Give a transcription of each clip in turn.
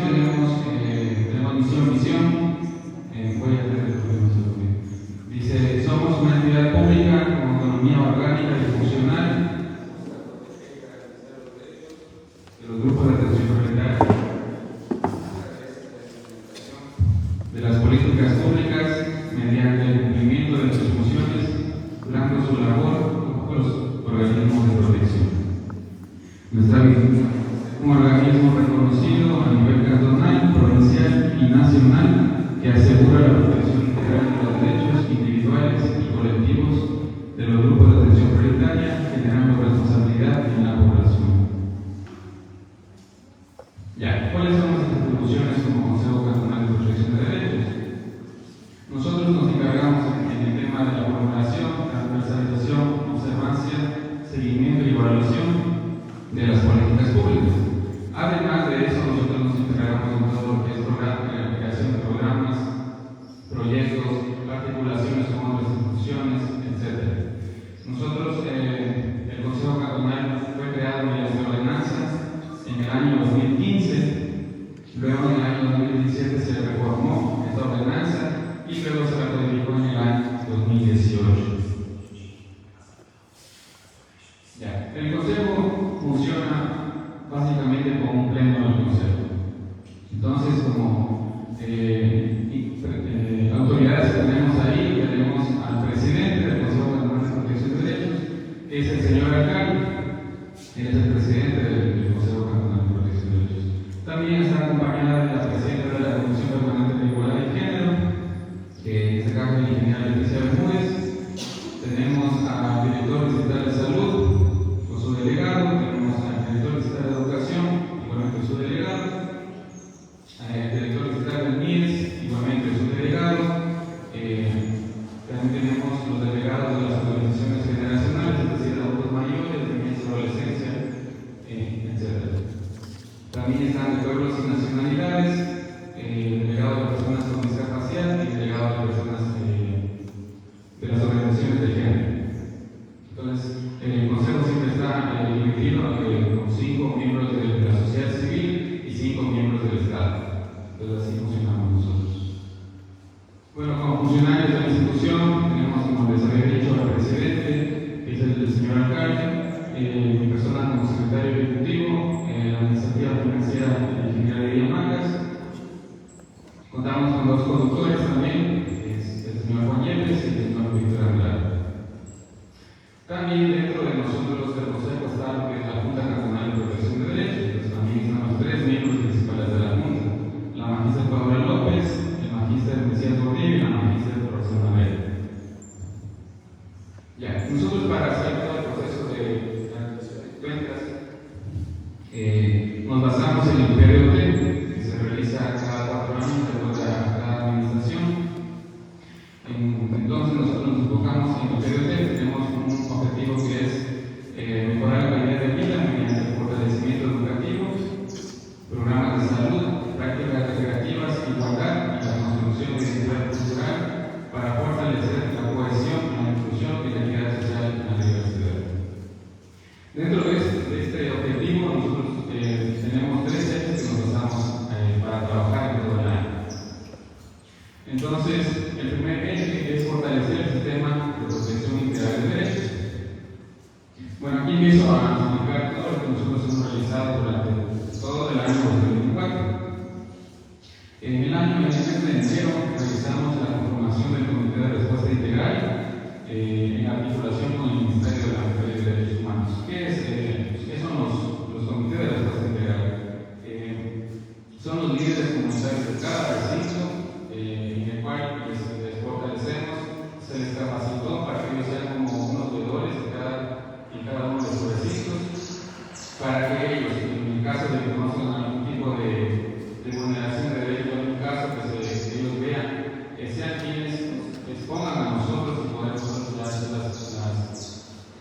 tenemos misión. Voy a leer el problema. Dice: somos una entidad pública con autonomía orgánica y funcional de los grupos de atención prioritaria, de las políticas públicas mediante el cumplimiento de sus funciones durante su labor con los organismos de protección. Nuestra visión, un organismo reconocido a nivel cantonal, provincial y nacional que asegura la protección integral de los derechos individuales y colectivos de los grupos de atención prioritaria, generando responsabilidad en la población. ¿Cuáles son nuestras atribuciones como Consejo Cantonal de Protección de Derechos? Nosotros nos encargamos en el tema de la formulación, transversalización, observancia, seguimiento y evaluación de las políticas públicas. Además de eso, nosotros nos encargamos en todo lo que es la creación de programas, proyectos, articulaciones con otras instituciones, etc. Nosotros, el Consejo Cantonal fue creado mediante ordenanza en el año 2015, luego en el año 2017 se reformó esta ordenanza y luego se ratificó en el año 2018. El Consejo funciona básicamente como un pleno del Consejo. Entonces, como autoridades que tenemos ahí, tenemos al presidente del Consejo Cantonal de Protección de Derechos, que es el señor alcalde, él es el presidente del Consejo Cantonal de Protección de Derechos. También está acompañada de la presidenta de la Comisión Permanente de Igualdad de Género, que en este caso es la ingeniera Leticia Bermúdez. Tenemos al director distrital de salud con su delegado, tenemos al director distrital de educación, igualmente su delegado, al director distrital del MIES, igualmente su delegado. También tenemos los delegados de las organizaciones generacionales, es decir, adultos mayores, niñez y adolescencia, etc. También están de pueblos y nacionalidades, delegado de personas con discapacidad y delegado de personas de las organizaciones de género. Entonces, el Consejo siempre está dividido con 5 miembros de la sociedad civil y 5 miembros del Estado. Entonces, así funcionamos nosotros. Bueno, como funcionarios de la institución, tenemos, como les había dicho, al presidente, que es el señor alcalde, mi persona como secretario ejecutivo, la administrativa financiera de Ingeniería Mangas. Contamos con 2 conductores también, es el señor Juan Yepes y el señor Víctor Andrade. También dentro de nosotros del Consejo está lo que es la Junta Cantonal de Protección de Derechos. Entonces, también están los 3 miembros principales de la Junta: la magíster Paula López, el magíster Mesías Gordillo y la magíster Roxana Vela. Nosotros, para hacer todo el proceso de rendición de cuentas, nos basamos en el PROT, que se realiza cada 4 años de cada administración. Entonces, nosotros nos enfocamos en el PROT. Tenemos un objetivo que es mejorar la calidad de vida mediante el fortalecimiento educativo, programas de salud, prácticas recreativas, igualdad y la construcción de identidad cultural para fortalecer la cohesión, la inclusión y la equidad social en la diversidad. Dentro de este objetivo, nosotros tenemos 3 ejes que nos basamos para trabajar en todo el año. Entonces, el primer eje es fortalecer el sistema de protección integral de derechos. Bueno, aquí empiezo a explicar todo lo que nosotros hemos realizado durante todo el año 2024. En el mes de enero realizamos la conformación del Comité de Respuesta Integral en articulación con el Ministerio de la Mujer y Derechos Humanos. ¿Qué son los comités de respuesta integral? Son los líderes comunitarios de cada recinto, en el cual les fortalecemos, se les capacitó para que ellos sean como unos veedores en cada uno de sus recintos, para que ellos, en el caso de que conozcan algún tipo de vulneración de derechos, en un caso que ellos vean, sean quienes expongan a nosotros y podemos hacer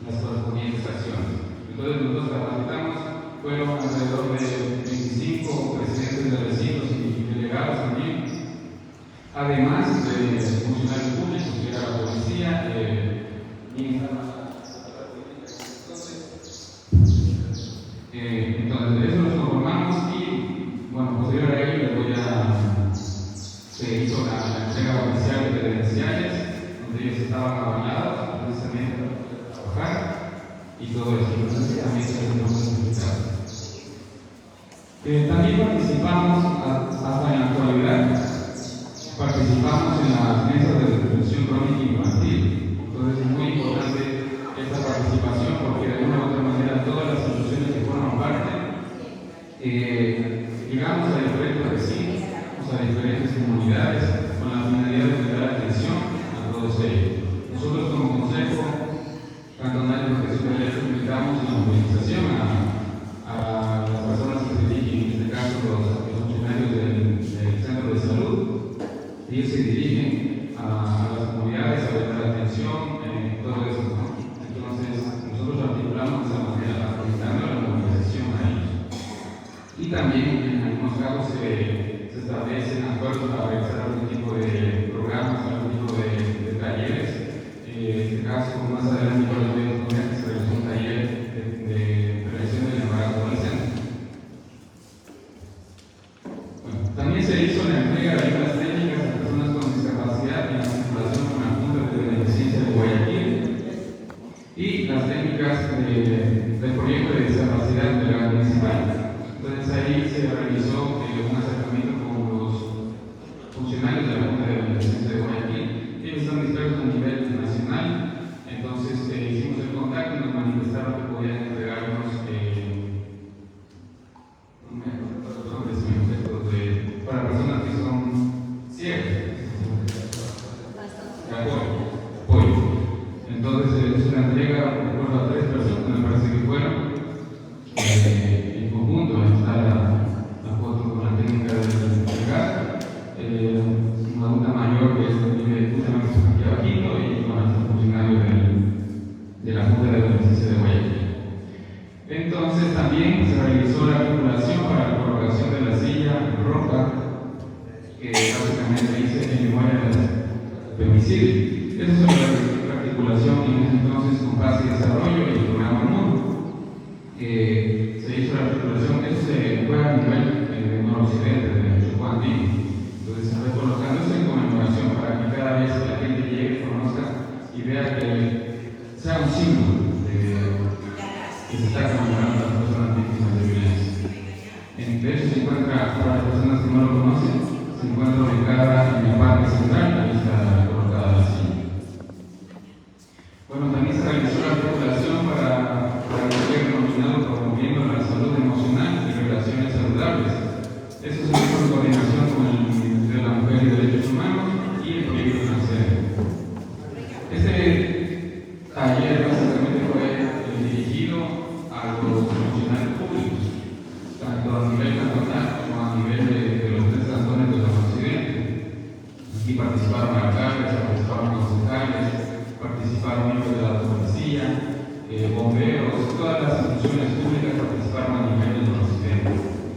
las correspondientes acciones. Entonces, nosotros capacitamos, fueron alrededor de 25 presidentes de recintos y delegados también, además de funcionarios públicos, que era la policía, entonces de eso nos conformamos y, bueno, posterior a ello credenciales, donde ellos estaban avalados precisamente para trabajar y todo eso. Entonces también se les también participamos hasta en la actualidad, participamos en las mesas de depresión crónica infantil. Entonces es muy importante esta participación porque de alguna u otra manera todas las instituciones que forman parte llegamos a diferentes vecinos, a diferentes comunidades con la finalidad de dar atención a todos ellos. Nosotros como Consejo Cantonal de Protección de Derechos invitamos en la movilización a las personas que se dirigen, en este caso los funcionarios del centro de salud. Ellos se dirigen a las comunidades a dar atención, todo eso, ¿no? Entonces nosotros articulamos de esa manera, facilitando la movilización a ellos. Y también en algunos casos se establecen acuerdos para realizar algún tipo de programas, algún tipo de talleres. En este caso, más adelante, con los medios se realizó un taller de prevención del embarazo adolescente. Bueno, también se hizo la entrega de ayudas técnicas a personas con discapacidad en la circulación con la Junta de Beneficencia de Guayaquil y las técnicas del proyecto de discapacidad de la municipal. Entonces ahí se realizó un acercamiento con los funcionarios de la Junta de Beneficencia de Guayaquil. Ellos están dispersos a nivel nacional. Entonces hicimos el contacto y nos manifestaron que podían entregarnos para personas que son ciegas de apoyo. Entonces es una entrega, recuerdo, a 3 personas, me parece que fueron. En conjunto está la foto con la técnica del entregar, una adulta mayor que vive justamente aquí abajito y con el funcionario de la Junta de Beneficencia de Guayaquil. Entonces también se realizó la articulación para la colocación de la silla roja, que básicamente dice en memoria del femicidio. Esa es la articulación que en ese entonces con Paz y Desarrollo y el programa MUR. Se hizo la articulación, eso se fue a nivel del noroccidente de Chocó Andino. Entonces se fue colocándose en conmemoración para que cada vez que la gente llegue, conozca y vea que sea un símbolo que se está conmemorando a las personas víctimas de violencia. De hecho se encuentra, para las personas que no lo conocen, se encuentra ubicada en la parte central, ahí está colocada la silla. Bueno, también se realizó la articulación para el gobierno denominado Promoviendo la Salud Emocional y Relaciones Saludables. Eso se hizo en coordinación con el Ministerio de la Mujer y Derechos Humanos y el Proyecto Nacional. Este taller básicamente fue dirigido a los funcionarios públicos, tanto a nivel cantonal como a nivel de los 3 cantones del occidente. Aquí participaron alcaldes, participaron concejales, participaron miembros de la policía, bomberos, todas las instituciones públicas participaron a nivel del occidente,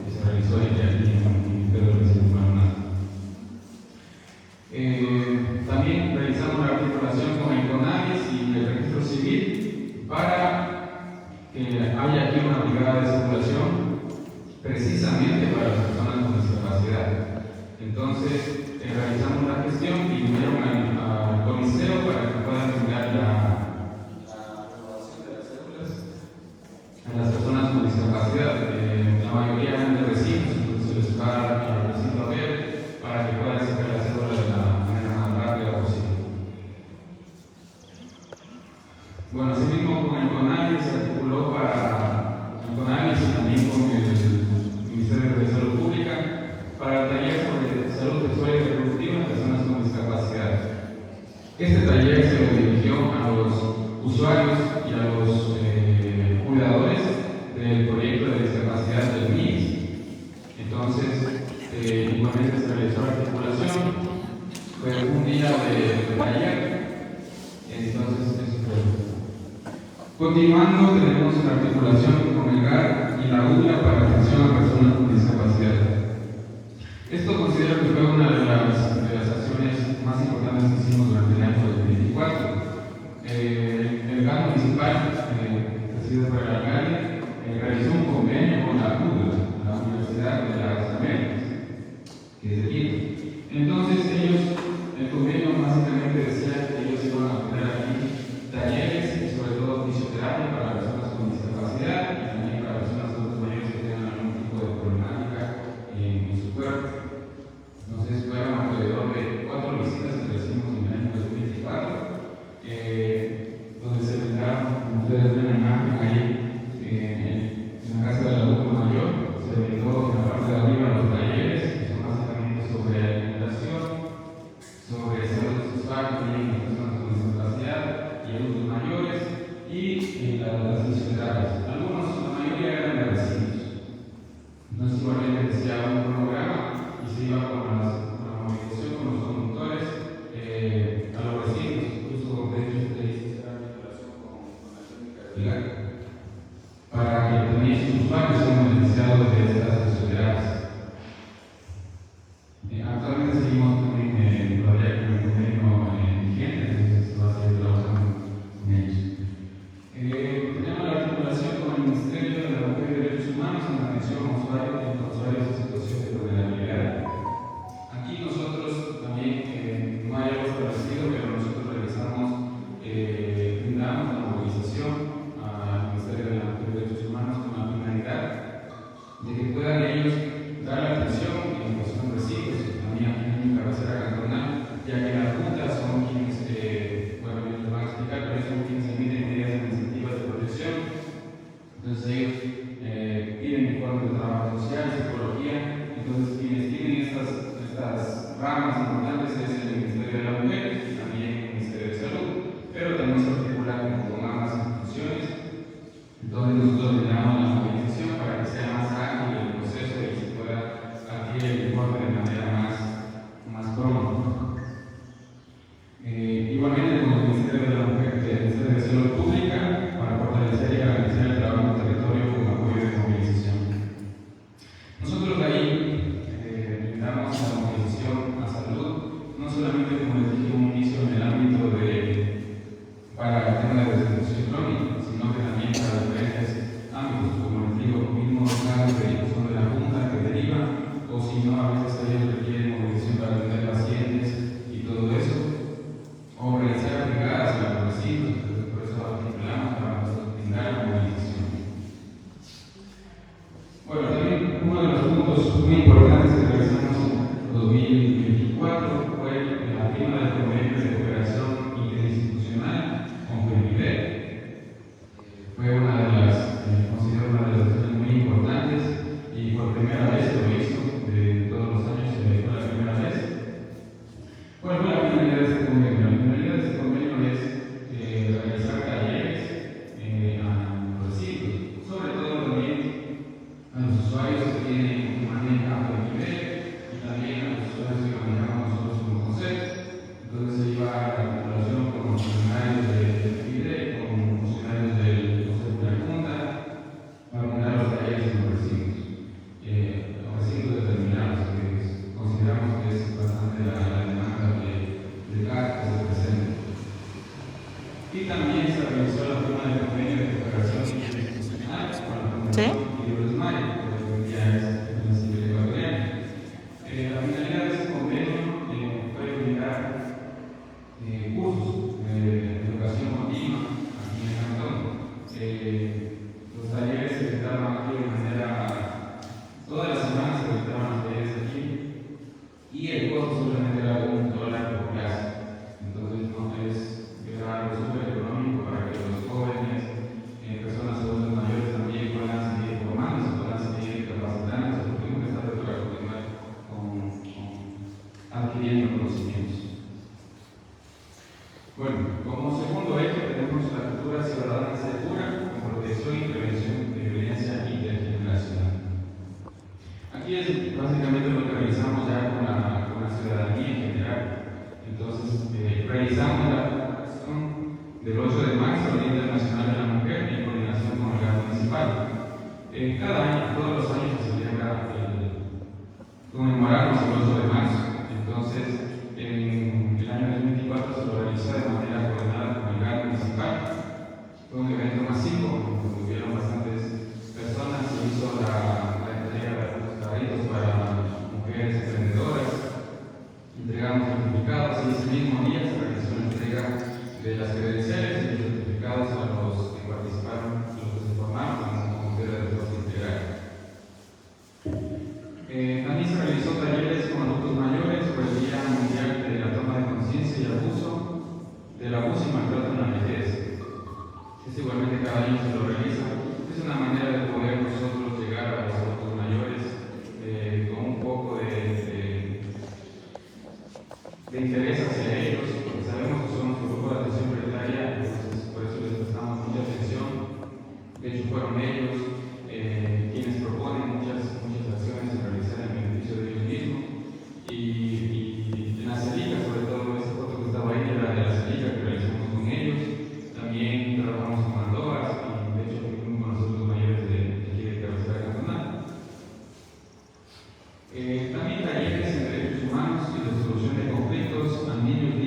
que se realizó aquí en Pedro Luis Maldonado. También realizamos la articulación con el CONAVIS y el registro civil para que haya aquí una brigada de circulación precisamente para las personas con discapacidad. Entonces realizamos la gestión y vinieron al coliseo para que puedan brindar la renovación de las cédulas a las personas con discapacidad. La mayoría eran de vecinos, entonces se les va al vecino a ver para que puedan sacar la cédula de la manera más rápida posible. Bueno, así mismo con el CONAVIS se articuló para el CONAVIS y también con el Ministerio de Salud Pública para el taller sobre salud sexual y reproductiva en personas con discapacidad. Este taller se lo dirigió a los usuarios y a los cuidadores del proyecto de discapacidad del MIS. Entonces, igualmente se realizó la articulación, fue un día de taller. Entonces, eso fue. Continuando, tenemos la articulación con el GAR y la ULA para atención a personas con discapacidad. Esto considero que fue una de las acciones más importantes que hicimos durante el año 2024. El GAR municipal, presidido por el alcalde, realizó un convenio con la ULA, la Universidad de las Américas, que es de Quito. Entonces, el convenio más ramas importantes es el Ministerio de la Mujer y también el Ministerio de Salud, pero también se articula con ambas instituciones. Entonces nosotros le damos la movilización para que sea más ágil el proceso y se pueda adquirir el informe de manera más pronta. Igualmente con el Ministerio de la Mujer, el Ministerio de Salud Pública, para fortalecer y garantizar el trabajo en territorio con apoyo de movilización. Nosotros de ahí damos la movilización a salud, no solamente, como les dije un inicio, en el ámbito para el tema de desinfección crónica, sino que también para diferentes ámbitos, como les digo, mismos casos de ejecución de la Junta que deriva, o si no, a veces ellos requieren movilización para atender pacientes y todo eso, o realizar brigadas en los recintos, por eso articulamos para brindar la movilización. Bueno, también uno de los puntos muy importantes que realizamos en 2024 fue la firma del convenio de cooperación interinstitucional con FEMIDER. Fue una de las, considero una de las decisiones muy importantes y por primera vez lo hizo, de todos los años fue la primera vez. ¿Cuál fue la finalidad de este convenio? La finalidad de este convenio es realizar talleres a los recintos, sobre todo también a los usuarios que manejan FEMIDER y también a los usuarios que manejamos nosotros como concepto. Entonces se iba a la articulación con funcionarios de FEMIDER, con funcionarios del Consejo de la Junta, para brindar los talleres en los recintos determinados, que consideramos que es bastante la demanda de gas que se presenta. Y también se realizó la firma del convenio de cooperación interinstitucional con la Fundación Libros Maya, que hoy día es la civil ecuatoriana. La finalidad de este convenio fue brindar cursos de educación continua aquí en el cantón. Los talleres se dictaban aquí de manera, todas las semanas se dictaban los talleres aquí, y el costo solamente era $1 por clase. Entonces no era algo súper económico para que los jóvenes, personas adultas mayores también puedan seguir formándose, puedan seguir capacitándose, porque nunca está de para continuar adquiriendo conocimientos. Bueno, como segundo eje tenemos la cultura ciudadana segura con protección y prevención de violencia intergeneracional. Aquí es básicamente lo que realizamos ya con la ciudadanía en general. Entonces, realizamos la conmemoración del 8 de marzo, el Día Internacional de la Mujer, en coordinación con el gobierno municipal. Cada año, todos los años se celebra conmemoramos el 8 de marzo. Entonces, en el año 2024 se lo realizó de manera coordinada con el gobierno municipal. Fue un evento masivo, donde hubieron bastantes personas, se hizo la entrega de los carritos para mujeres emprendedoras, entregamos certificados y ese mismo día se realizó la entrega de las credenciales y los certificados a los que participaron, los que se formaron como mujeres de deporte integral. También se realizó talleres con adultos mayores por el Día Mundial de la Toma de Conciencia y Abuso del Abuso y Maltrato en la Vejez. Igualmente cada año se lo realiza. Es una manera de poder nosotros llegar a los adultos mayores con un poco de interés hacia ellos, porque sabemos que son nuestro grupo de atención prioritaria, entonces por eso les prestamos mucha atención. De hecho, fueron ellos quienes proponen muchas acciones a realizar en beneficio de ellos mismos. Y en la Celica, sobre todo, esa foto que estaba ahí era de la Celica que realizamos con ellos. También trabajamos con Andorras y de hecho fuimos con los adultos mayores de aquí de Cabecera Cantonal. También talleres en derechos humanos y resolución de conflictos a niños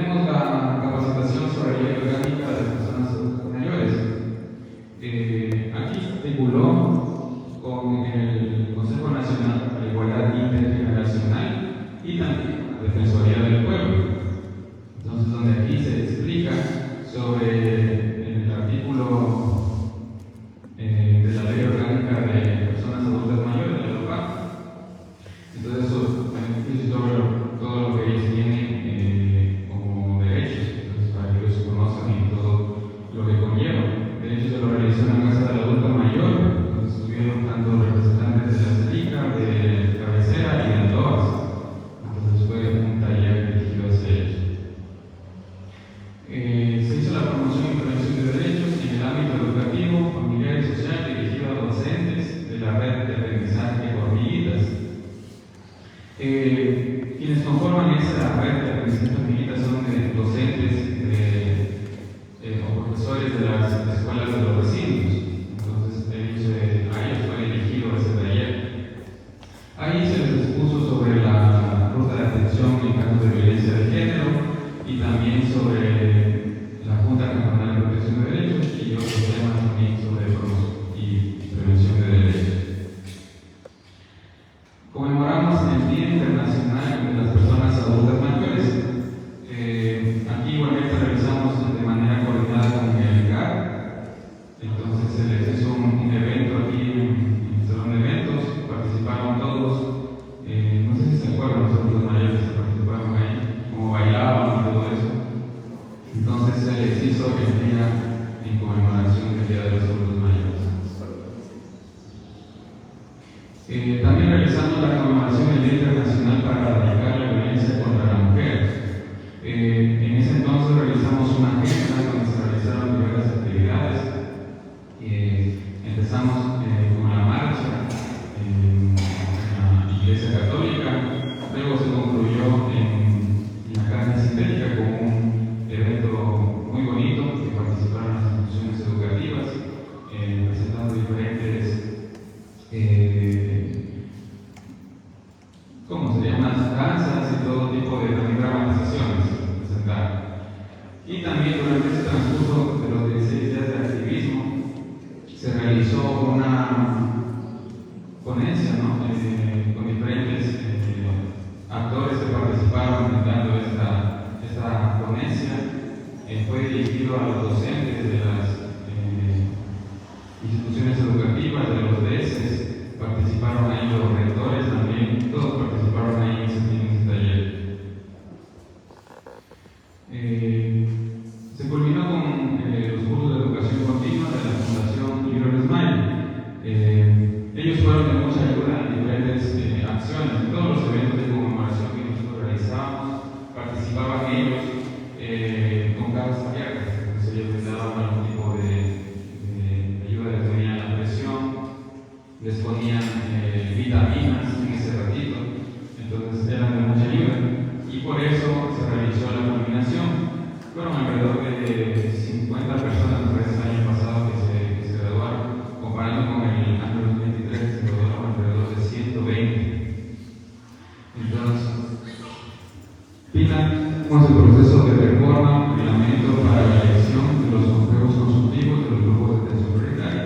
tenemos la capacitación sobre la ley orgánica de las personas adultas mayores. Aquí se articuló con el Consejo Nacional para la Igualdad Intergeneracional y también la Defensoría del Pueblo. Entonces, donde aquí se explica sobre el artículo de la ley orgánica de personas adultas mayores, la LOPAC. Entonces, eso beneficia todo lo que ellos tienen como derechos, entonces, para que ellos conozcan y todo lo que conlleva. De hecho, se lo realizó en la Casa del Adulto Mayor, donde estuvieron tanto representantes de la CELICA, de cabecera y de TOAS. Entonces, fue un taller dirigido hacia ellos. Se hizo la promoción y prevención de derechos en el ámbito educativo, familiar y social dirigido a docentes de la red de aprendizaje Hormiguitas. Quienes conforman esa red de aprendizaje Hormiguitas son docentes o profesores de las escuelas de los vecinos. Entonces, a ellos fue dirigido ese taller. Ahí se les expuso sobre la ruta de atención en casos de violencia de género y también sobre la Junta Cantonal de Protección de Derechos y otros temas también sobre promoción y prevención de derechos. Conmemoramos el Día Internacional de las Personas Adultas Mayores. Aquí igualmente realizamos de manera coordinada con el GAR. Entonces se les hizo un evento aquí en el salón de eventos, participaron todos. No sé si se acuerdan los adultos mayores que participaron ahí, cómo bailaban y todo eso. Entonces se les hizo el día en conmemoración del Día de los Adultos Mayores. También realizamos la conmemoración del Día Internacional para erradicar la violencia contra la mujer. En ese entonces realizamos una agenda donde se realizaron diversas actividades. Empezamos con la marcha en la Iglesia Católica, luego se concluyó en la Casa Sintética con un evento muy bonito que participaron las instituciones educativas, presentando diferentes ¿cómo se llaman? Danzas y todo tipo de dramatizaciones presentadas. Y también durante ese transcurso de los 16 días de activismo se realizó una ponencia, ¿no? Con diferentes actores que participaron dando esta ponencia. Fue dirigido a los docentes de las instituciones educativas, de los DESES, participaron ahí los rectores también, todos participaron ahí en ese taller. Se culminó con los cursos de educación continua de la Fundación Little Smile. Ellos fueron de mucha ayuda en diferentes acciones, en todos los eventos de conmemoración que nosotros realizábamos, participaban ellos con causas abiertas, entonces ellos les daban algún tipo de ayuda, les ponían la presión, les ponían vitaminas en ese ratito, entonces eran de mucha ayuda y por eso se realizó la culminación. Fueron alrededor de 50 personas el año pasado que se graduaron, comparando con el año 2023 que se graduaron alrededor de 120. Entonces, finalizamos el proceso de reforma, reglamento para la elección de los consejos consultivos de los grupos de atención prioritaria.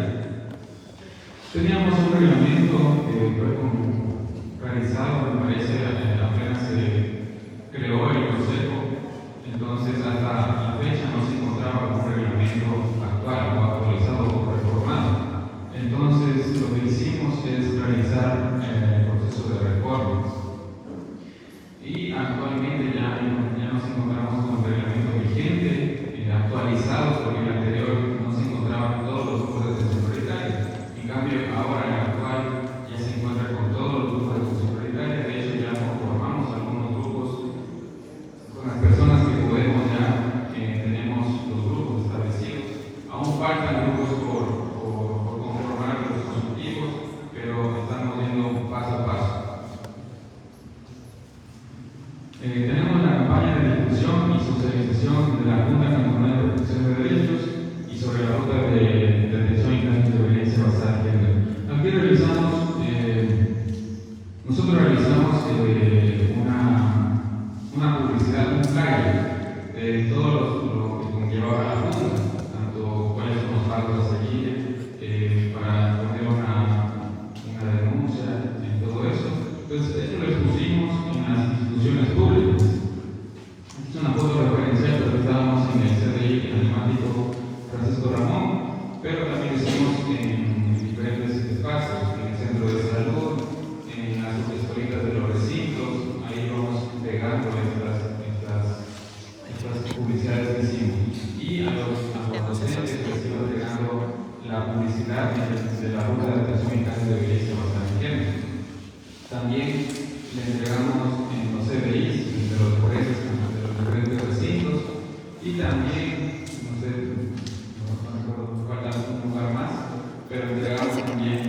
Teníamos un reglamento que fue realizado, me parece, apenas se creó el consejo. Entonces, hasta la fecha no se encontraba un reglamento actual o actualizado o reformado. Entonces, lo que hicimos es realizar el proceso de reformas. Y actualmente ya nos encontramos con un reglamento vigente, actualizado, porque el anterior no se encontraba en todos los grupos de atención prioritaria. En cambio, ahora el actual ya se encuentra con todos los grupos de atención prioritaria. De hecho, ya formamos algunos grupos con las personas que podemos, ya tenemos los grupos establecidos. Aún faltan grupos por conformar los consultivos, pero estamos yendo paso a paso. Tenemos la campaña de difusión y socialización de la Junta Cantonal de Protección de Derechos y sobre la ruta de detención y casos de violencia basada en género. Aquí nosotros realizamos una publicidad, un flyer todo lo que conlleva la funda, tanto cuáles son los pasos a seguir para poner una denuncia y todo eso. Pues eso lo expusimos en las instituciones públicas. Es una foto referencial, pero estábamos en el CDI, en el emblemático Francisco Ramón, pero también lo hicimos en diferentes espacios, en el centro de salud, en las escuelitas de los recintos. Ahí vamos pegando estas publicidades que hicimos. Y a los docentes les iba pegando la publicidad de la ruta de atención en casos de violencia basada en género. También le entregamos en los CDIs de los diferentes recintos, y también, no sé, no recuerdo, falta un lugar más, pero entregamos también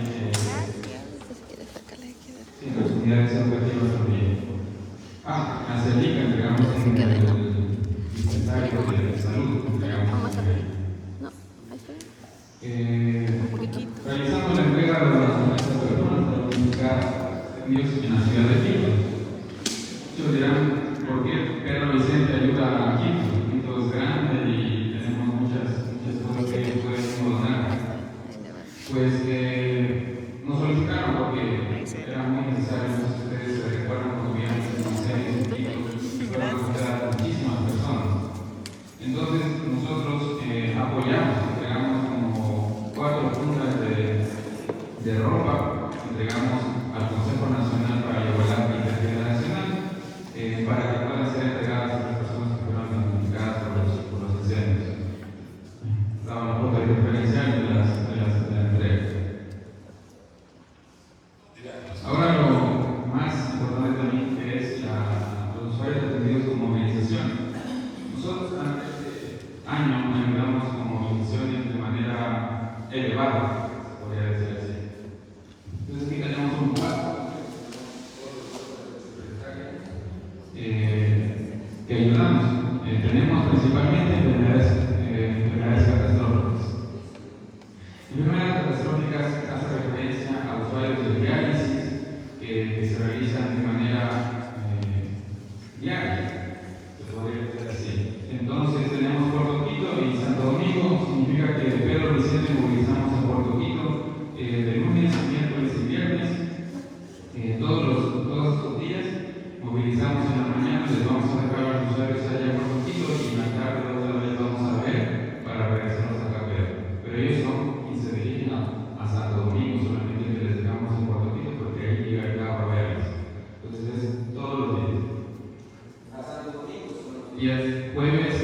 en las unidades educativas también. A CELICA entregamos en el dispensario de salud, entregamos realizando la entrega de las personas para buscar envíos en la ciudad de Quito. Muchos dirán, ¿por qué Pedro Vicente ayuda a Quito? Quito es grande y tenemos muchas cosas que podemos donar. Pues nos solicitaron porque era muy necesario. Ustedes se recuerdan cuando vivíamos en el Quito y fueron a buscar muchísimas personas. Entonces nosotros apoyamos, entregamos como 4 fundas de ropa, entregamos al Consejo Nacional para la Igualdad e Integridad Nacional, para que puedan ser entregadas a las personas que fueron damnificadas por los incendios. Estaba una foto referencial de la entrega. Ahora lo más importante también, que es los usuarios atendidos con movilización. Nosotros antes de año ayudamos con movilizaciones de manera elevada, se podría decir así. Entonces aquí tenemos un cuadro que ayudamos. Tenemos principalmente enfermedades catastróficas. Enfermedades catastróficas hace referencia a usuarios de diálisis que se realizan de manera diaria, se podría decir así. Entonces tenemos Puerto Quito y Santo Domingo. Significa que de Pedro Vicente movilizamos a Puerto Quito de lunes, miércoles y viernes. Todos estos días movilizamos en la mañana, les vamos a dejar a los usuarios allá en Puerto Quito y en la tarde otra vez vamos a ver para regresarnos a Capero. Pero ellos son y se dirigen a Santo Domingo, solamente que les dejamos en Puerto Quito porque ahí llega el carro a verlos. Entonces es todos los días. A Santo Domingo son los días jueves,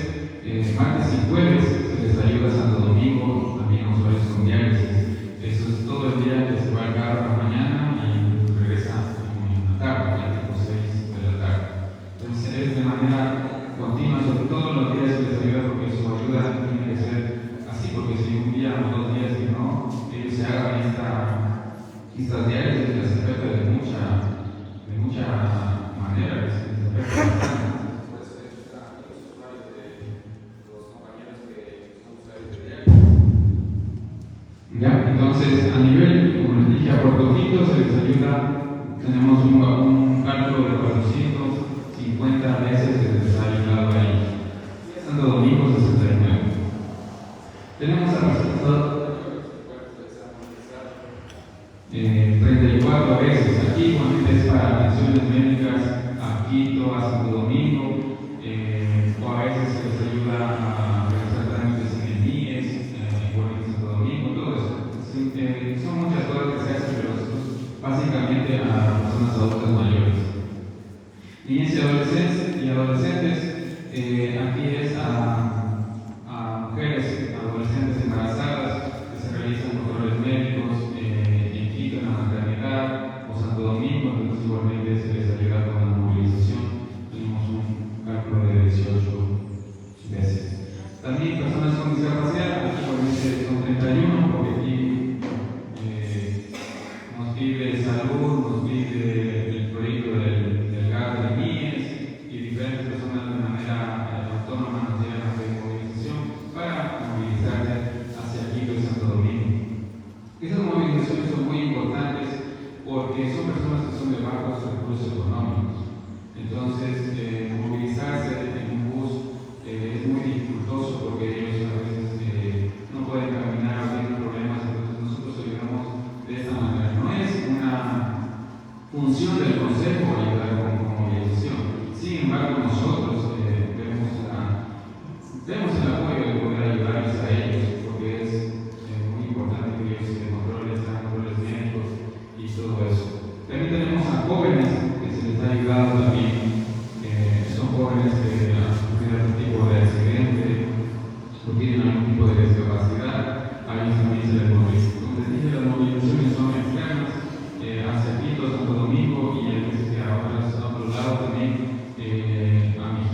martes y jueves se les ayuda a Santo Domingo, también a usuarios con diálisis. Eso es todo el día que se va al carro a la mañana y regresa en la tarde, ya tipo 6 de la tarde. Entonces es de manera continua, sobre todo los días se les ayuda porque su ayuda tiene que ser así, porque si un día o 2 días que no, ellos se hagan estas diálisis les afecta de mucha manera, les afecta bastante. ¿Ya? Entonces, a nivel, como les dije, a Puerto Quito se les ayuda, tenemos un cálculo de 450 veces que se les ha ayudado ahí. Santo Domingo 69. Tenemos a resultado 34 veces. Aquí igualmente es para atenciones médicas a Quito, a Santo Domingo, o a veces se les ayuda a realizar trámites en el IES, igual en Santo Domingo, todo eso. Son muchas cosas que se hacen, pero básicamente a personas adultas mayores. Niñez y adolescentes, aquí es a mujeres adolescentes embarazadas que se realizan controles médicos en Quito, en la maternidad, o Santo Domingo, entonces igualmente se les ayuda con la movilización. Tenemos un cálculo de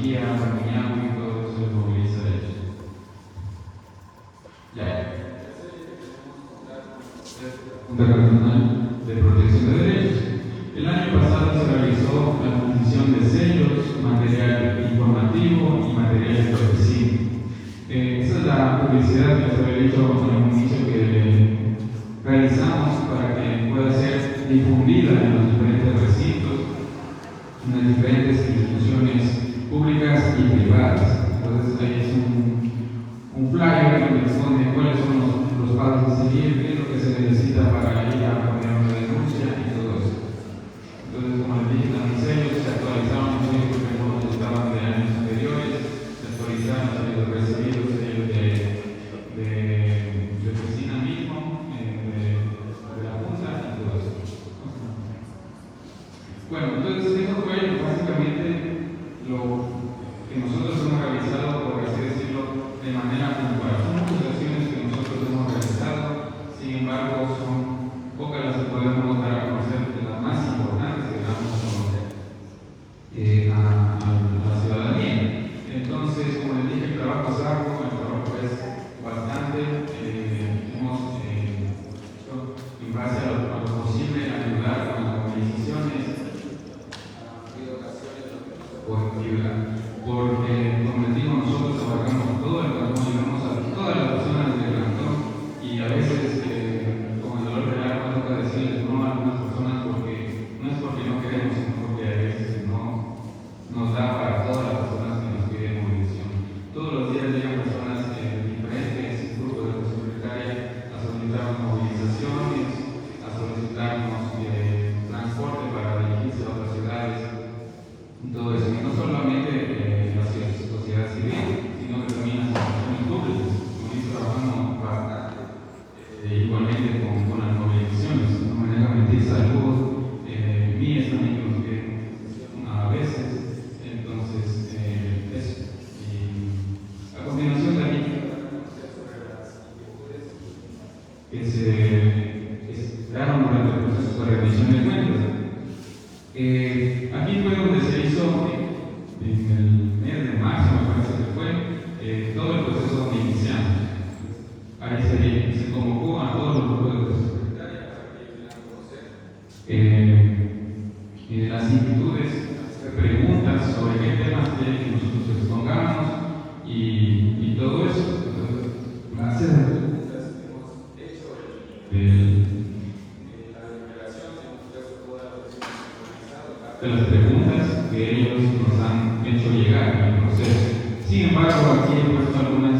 tecnología, Ramuñahui y todo eso se moviliza de ellos. Internacional de Protección de Derechos. El año pasado se realizó la adquisición de sellos, material informativo y material de protección. Esa es la publicidad que les había dicho en el inicio que realizamos para que pueda ser difundida en los diferentes recintos, en las diferentes instituciones públicas y privadas. Entonces ahí es un flyer donde expone cuáles son los pasos a seguir, qué es lo que se necesita para ir a poner una denuncia y todo eso. Entonces, como les dije, también sellos se actualizaron los sellos que algunos estaban de años anteriores, se actualizaron los sellos recibidos, sellos de oficina mismo, de la Junta y todo eso. Bueno, entonces eso fue básicamente lo que nosotros hemos realizado, por así decirlo, de manera puntual. Son muchas acciones que nosotros hemos realizado, sin embargo, son pocas las que podemos dar a conocer, de las más importantes que damos a conocer a la ciudadanía. Entonces, como les dije, el trabajo es arduo, el trabajo es bastante. Hemos, en base a lo posible, ayudar con las movilizaciones, porque, como les digo, nosotros abarcamos todo el cantón, llegamos a todas las personas del cantón y a veces, con el dolor del alma, toca decirles no a algunas personas porque no es porque no queremos, sino porque a veces no nos da para todas las personas que nos piden movilización. Todos los días llegan personas de diferentes grupos de presión precaria a solicitarnos movilizaciones, a solicitarnos transporte para dirigirse a otras ciudades y todo eso. Y no solamente la sociedad civil, sino que también las instituciones públicas. Como dice, trabajamos igualmente con las movilizaciones. No me deja mentir, salud, mías también que nos piden a veces. Entonces, eso. Y a continuación también que se daron durante el proceso de rendición de cuentas. Aquí fue donde se hizo, en el mes de marzo, me parece que fue, todo el proceso inicial. Ahí se convocó a todos los grupos de presión secretaria para que pudieran conocer las inquietudes, preguntas sobre qué temas quieren que nosotros expongamos y todo eso. Entonces, gracias a las preguntas que hemos hecho de las preguntas que ellos nos han hecho llegar en el proceso. Sin embargo, aquí he puesto algunas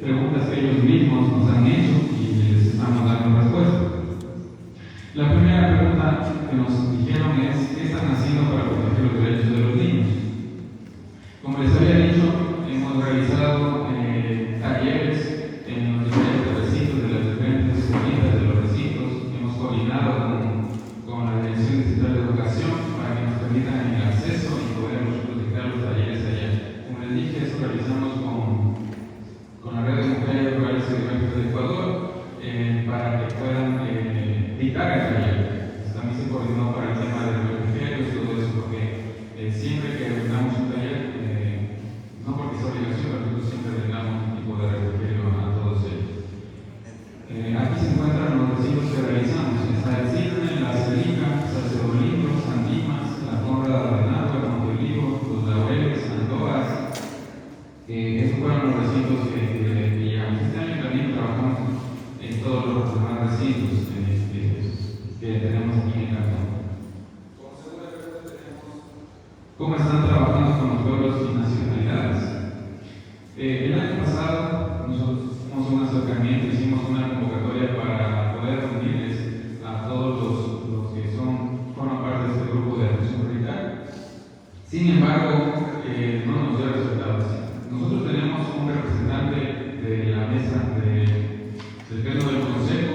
preguntas que ellos mismos nos han hecho y les estamos dando respuesta. La primera pregunta que nos dijeron es: ¿qué están haciendo para proteger los derechos de los niños? Como les había dicho, hemos realizado talleres en los diferentes recintos de las diferentes escuelas de los recintos. Hemos coordinado con la Dirección Distrital de Educación para que nos permitan el acceso y poder nosotros dictar los talleres allá. Como les dije, eso realizamos con la Red de Mujeres Rurales y Diversas de Ecuador para que puedan dictar el taller. También se coordinó para el tema de los refugerios y todo eso, porque siempre que damos un taller, no porque es obligación, pero nosotros siempre brindamos un tipo de refugio a todos ellos. Aquí se encuentran los recintos que realizamos. Está el Cisne, la Celica, Salcedolino, San Dimas, la Conrada de Nagua, Montelivo, Los Laureles, Andoas. Esos fueron los recintos que llegamos. Este año también trabajamos en todos los demás recintos que tenemos aquí en el cantón. Como segunda pregunta tenemos: ¿cómo están trabajando con los pueblos y nacionalidades? El año pasado nosotros hicimos un acercamiento, hicimos una convocatoria para poder reunirles a todos los que forman parte de este grupo de atención prioritaria. Sin embargo, no nos dio resultados. Nosotros tenemos un representante de la mesa del pleno del Consejo,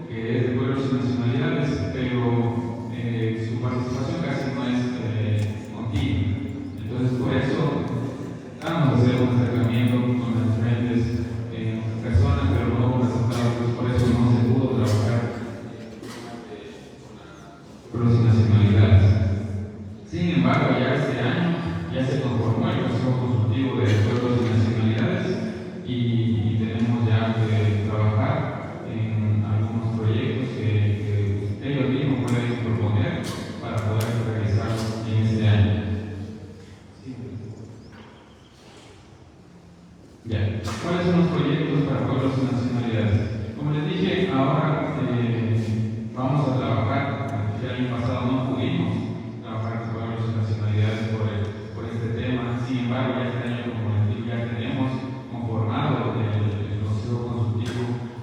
que es de pueblos y nacionalidades, pero su participación casi no es continua. Entonces, por eso vamos a hacer un acercamiento con las diferentes personas, pero no con resultados. Por eso no se pudo trabajar con pueblos y nacionalidades. Sin embargo, ya este año ya se conformó el Ya. ¿Cuáles son los proyectos para pueblos y nacionalidades? Como les dije, ahora vamos a trabajar. El año pasado no pudimos trabajar con pueblos y nacionalidades por este tema. Sin embargo, ya este año, como les dije, ya tenemos conformado el Consejo Consultivo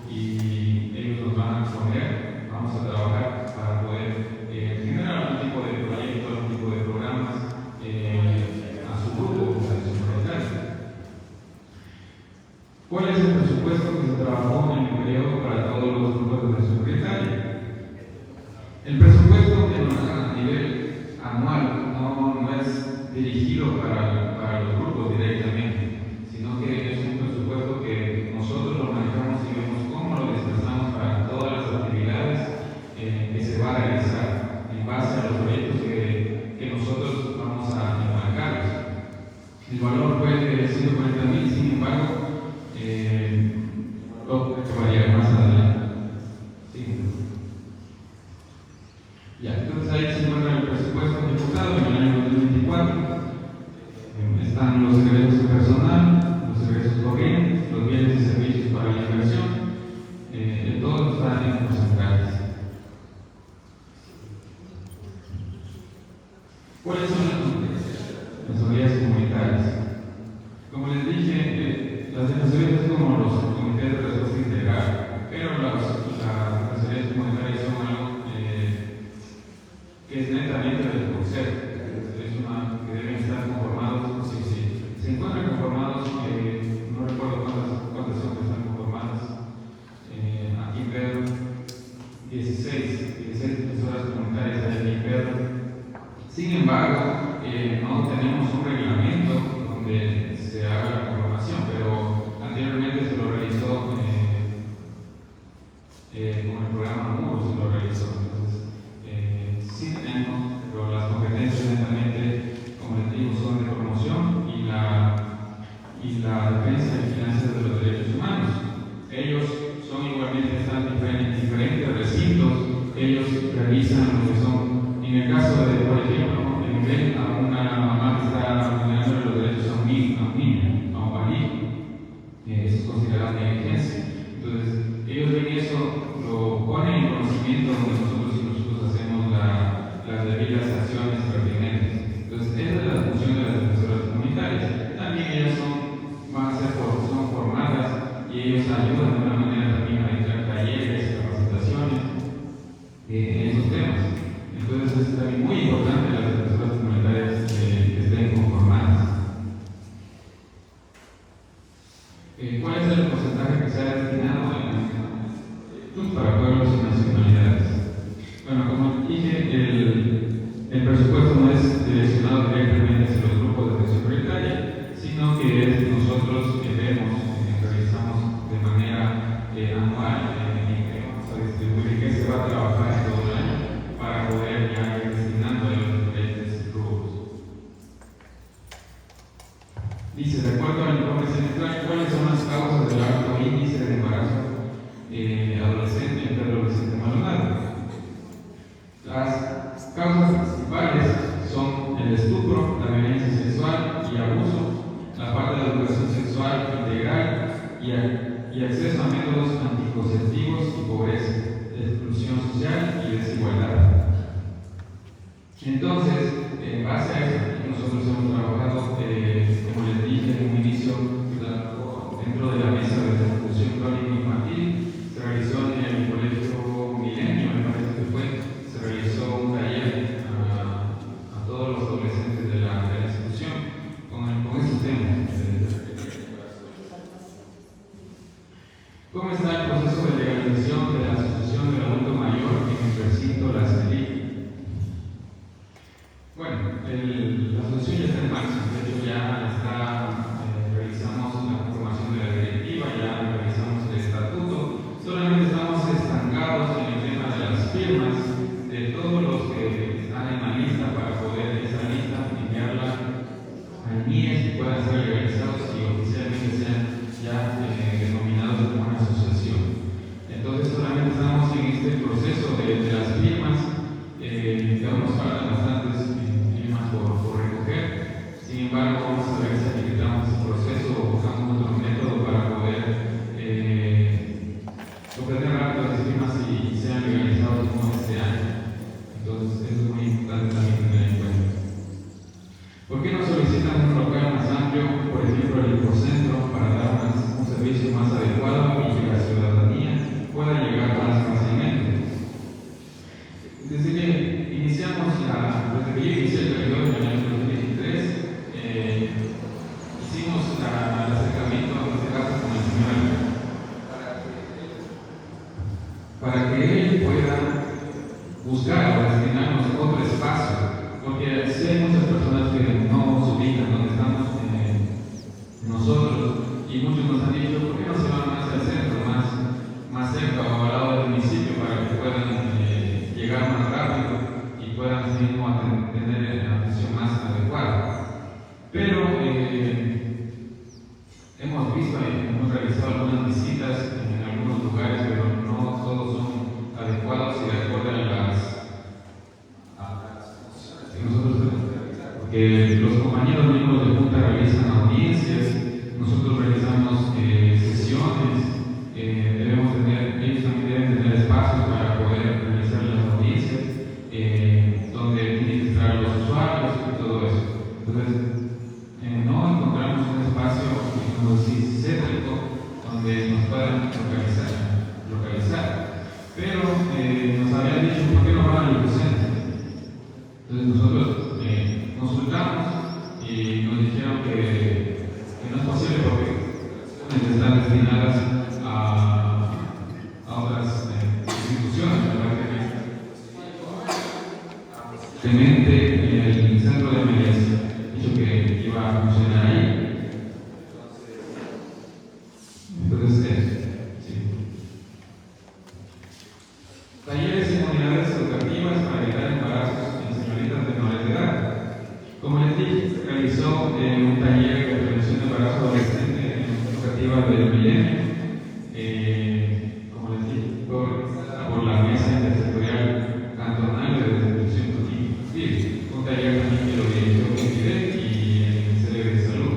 y ellos nos van a exponer. Vamos a trabajar para poder generar algún tipo de proyecto, algún tipo de programas a su grupo, a su comunidad. ¿Cuál es el presupuesto que se trabajó en el periodo para todos los grupos de atención prioritaria? El presupuesto que nos dan a nivel anual no es dirigido para los grupos directamente, sino que es un presupuesto que nosotros lo manejamos y vemos cómo lo desplazamos para todas las actividades que se va a realizar en base a los proyectos que nosotros vamos a enmarcarlos. El valor fue de 140,000, sin embargo, varía más adelante. Sí. Ya, entonces ahí se encuentra el presupuesto ejecutado en el año 2024. Están los egresos de personal, los egresos corrientes, los bienes y servicios para la inversión. Todos están en porcentajes. ¿Cuáles son las unidades comunitarias? Como les dije, las defensorías es como los comités de respuesta integral, pero las defensorías comunitarias son algo que es netamente del consejo. Es una que deben estar conformados, si se encuentran conformados, no recuerdo cuántas son que están conformadas, aquí en Pedro, 16 defensoras comunitarias aquí en Pedro. Sin embargo, no tenemos un reglamento donde se haga la conformación, pero anteriormente se lo realizó con el programa MURO, se lo realizó. Entonces, sí tenemos, pero las competencias netamente, como les digo, son de promoción y la defensa y finanzas de los derechos humanos. Ellos son igualmente, están en diferentes recintos, ellos realizan lo que son, en el caso de, por ejemplo, ven a una mamá que está vulnerando los derechos a un niño, a un país, eso es considerado negligencia. Entonces, ellos ven eso, lo ponen en conocimiento donde nosotros hacemos las debidas acciones pertinentes. Entonces, esa es la función de las defensoras comunitarias. También ellas son formadas y ellos ayudan de una manera también a entrar talleres, capacitaciones en esos temas. Entonces, es también muy importante las defensoras comunitarias que estén conformadas. ¿Cuál es el porcentaje que se ha destinado para pueblos y nacionalidades? Bueno, como dije, el presupuesto no es direccionado directamente hacia los grupos de atención prioritaria, sino que es nosotros que vemos, realizamos de manera anual, que vamos a distribuir, que se va a trabajar todo el año para poder ya ir destinando a los diferentes rubros. Dice, de acuerdo al informe semestral, ¿cuáles son las causas del alto índice de embarazo adolescente y preadolescente malogrado? Las causas principales son el estupro, la violencia sexual y abuso, la falta de educación sexual integral y acceso a métodos anticonceptivos y pobreza, exclusión social y desigualdad. Entonces, en base a eso, nosotros hemos trabajado, como les dije en un inicio, dentro de la mesa de desnutrición crónica infantil. Se realizó en el colegio Milenio, me parece que fue, se realizó un taller a todos los adolescentes de la institución con esos temas. ¿Cómo está el proceso de legalización de la asociación del adulto mayor en el recinto La CELI? Bueno, la asociación ya está en marcha, de hecho ya realizamos la conformación de la directiva, ya realizamos el estatuto, solamente estamos estancados en el tema de las firmas de todos los que están en la lista para poder esa lista enviarla al MIES y puedan ser legalizados y oficialmente sean ya denominados como una asociación. Entonces solamente estamos en este proceso de las firmas, que aún nos faltan bastantes firmas por recoger. Sin embargo, vamos a ver si habilitamos el proceso o buscamos otros métodos hicimos el acercamiento en este caso con el señor Alberto, para que él pueda buscar o destinarnos otro espacio, porque si hay muchas personas que no se ubican donde estamos nosotros, y muchos nos han dicho, ¿por qué no se van más al centro, más cerca o al lado del municipio para que puedan llegar más rápido y puedan así mismo tener la atención más adecuada? Pero hemos visto y hemos realizado algunas visitas en algunos lugares, pero no todos son adecuados y de acuerdo a las funciones que nosotros tenemos que realizar, porque los compañeros miembros de Junta realizan audiencias, nosotros realizamos sesiones, ellos también deben tener espacios para poder realizar las audiencias, donde tienen que estar los usuarios y todo eso. Entonces, no encontramos un espacio, digamos así, céntrico, donde nos puedan localizar. Pero nos habían dicho, ¿por qué no van al centro? Entonces nosotros consultamos y nos dijeron que no es posible porque las acciones están destinadas a otras instituciones, ¿verdad? El centro de mediación dicho que iba a funcionar ahí. Entonces, sí. Talleres y unidades educativas para evitar embarazos en señoritas menores de edad. Como les dije, se realizó un taller de prevención de embarazo adolescente en la educativa del Milenio. Como les dije, fue organizada por la Mesa Intersectorial Cantonal de Distribución Infantil. Un taller también que lo dirigió Confidet y el Ministerio de Salud.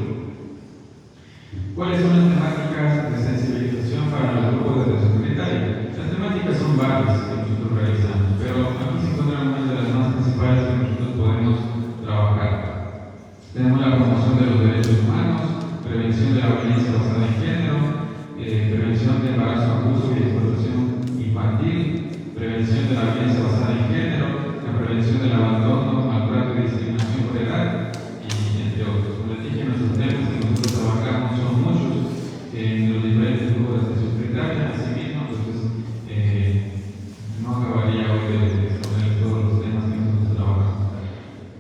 ¿Cuáles son las temáticas de sensibilización para los grupos de atención sanitaria? Las temáticas son varias que nosotros realizamos, pero aquí se encuentran una de las más principales que nosotros podemos trabajar. Tenemos la promoción de los derechos humanos, prevención de la violencia basada en género, prevención de embarazo, abuso y explotación infantil, prevención de la violencia basada en género, la prevención del abandono, maltrato y discriminación por edad, y entre otros. Como les dije, nuestros temas que nosotros trabajamos son muchos en los diferentes grupos de atención prioritaria, así mismo, entonces no acabaría hoy de exponer todos los temas que nosotros trabajamos.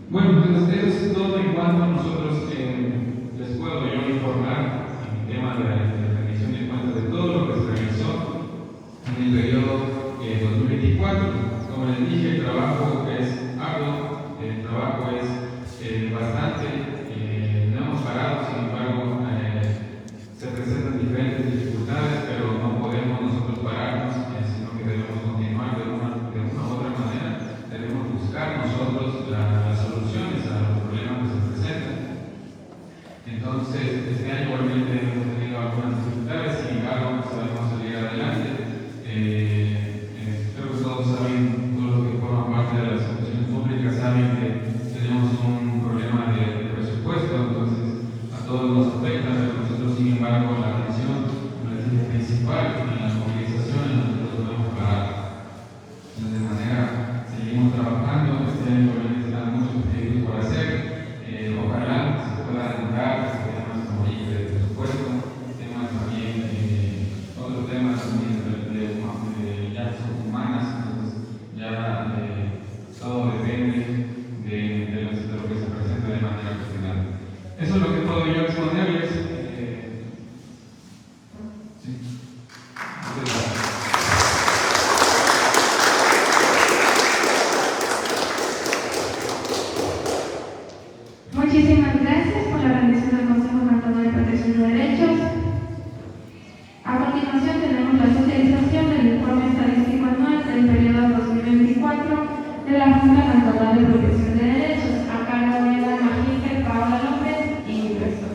Bueno, entonces eso es todo en cuanto a nosotros les puedo yo informar en el tema de la rendición de cuentas de todo lo que se realizó en el periodo 2024. Como les dije, el trabajo es arduo, el trabajo es bastante, no hemos parado, sin embargo, se presentan diferentes dificultades, pero no podemos nosotros pararnos, sino que debemos continuar de una u otra manera, debemos buscar nosotros las soluciones a los problemas que se presentan. Entonces, este año igualmente hemos tenido algunas dificultades, sin embargo, sabemos salir adelante. Creo que todos saben, todos los que forman parte de las instituciones públicas saben que tenemos un problema de presupuesto, entonces a todos nos afecta, pero nosotros, sin embargo, la atención principal en las movilizaciones nosotros no hemos parado. De manera, seguimos trabajando, este año están muchos proyectos por hacer, ojalá se pueda lograr temas como de presupuesto, temas también, otros temas también de ya son humanas, entonces ya todo depende de lo que se presente de manera personal. Eso es lo que puedo yo exponerles. Sí. Muchísimas gracias por la rendición del Consejo Cantonal de Protección de Derechos. A continuación tenemos la socialización del informe estadístico anual del periodo 2024 de la Junta Cantonal de Protección de Derechos, a cargo de la magíster Paola López y mi persona.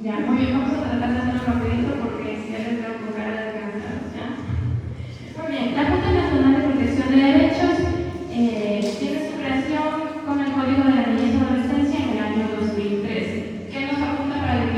Ya, muy bien, vamos a tratar de hacerlo rapidito porque ya les veo con cara de cansados, ¿ya? Muy bien, la Junta Nacional de Protección de Derechos tiene su creación con el Código de la Niñez y Adolescencia en el año 2013, que nos apunta para el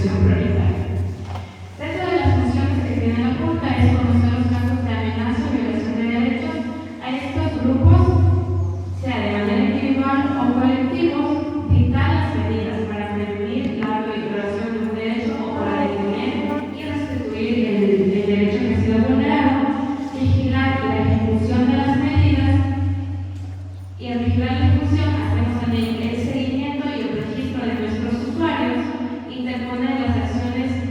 protección prioritaria. Dentro de las funciones que tiene la Junta es conocer los casos de amenaza o violación de derechos a estos grupos, sea de manera individual o colectivos, dictar las medidas para prevenir la violación de un derecho o para detener y restituir el derecho que ha sido vulnerado, vigilar la ejecución de las medidas y al vigilar la ejecución hacemos también el seguimiento y el registro de nuestros usuarios, interponer las acciones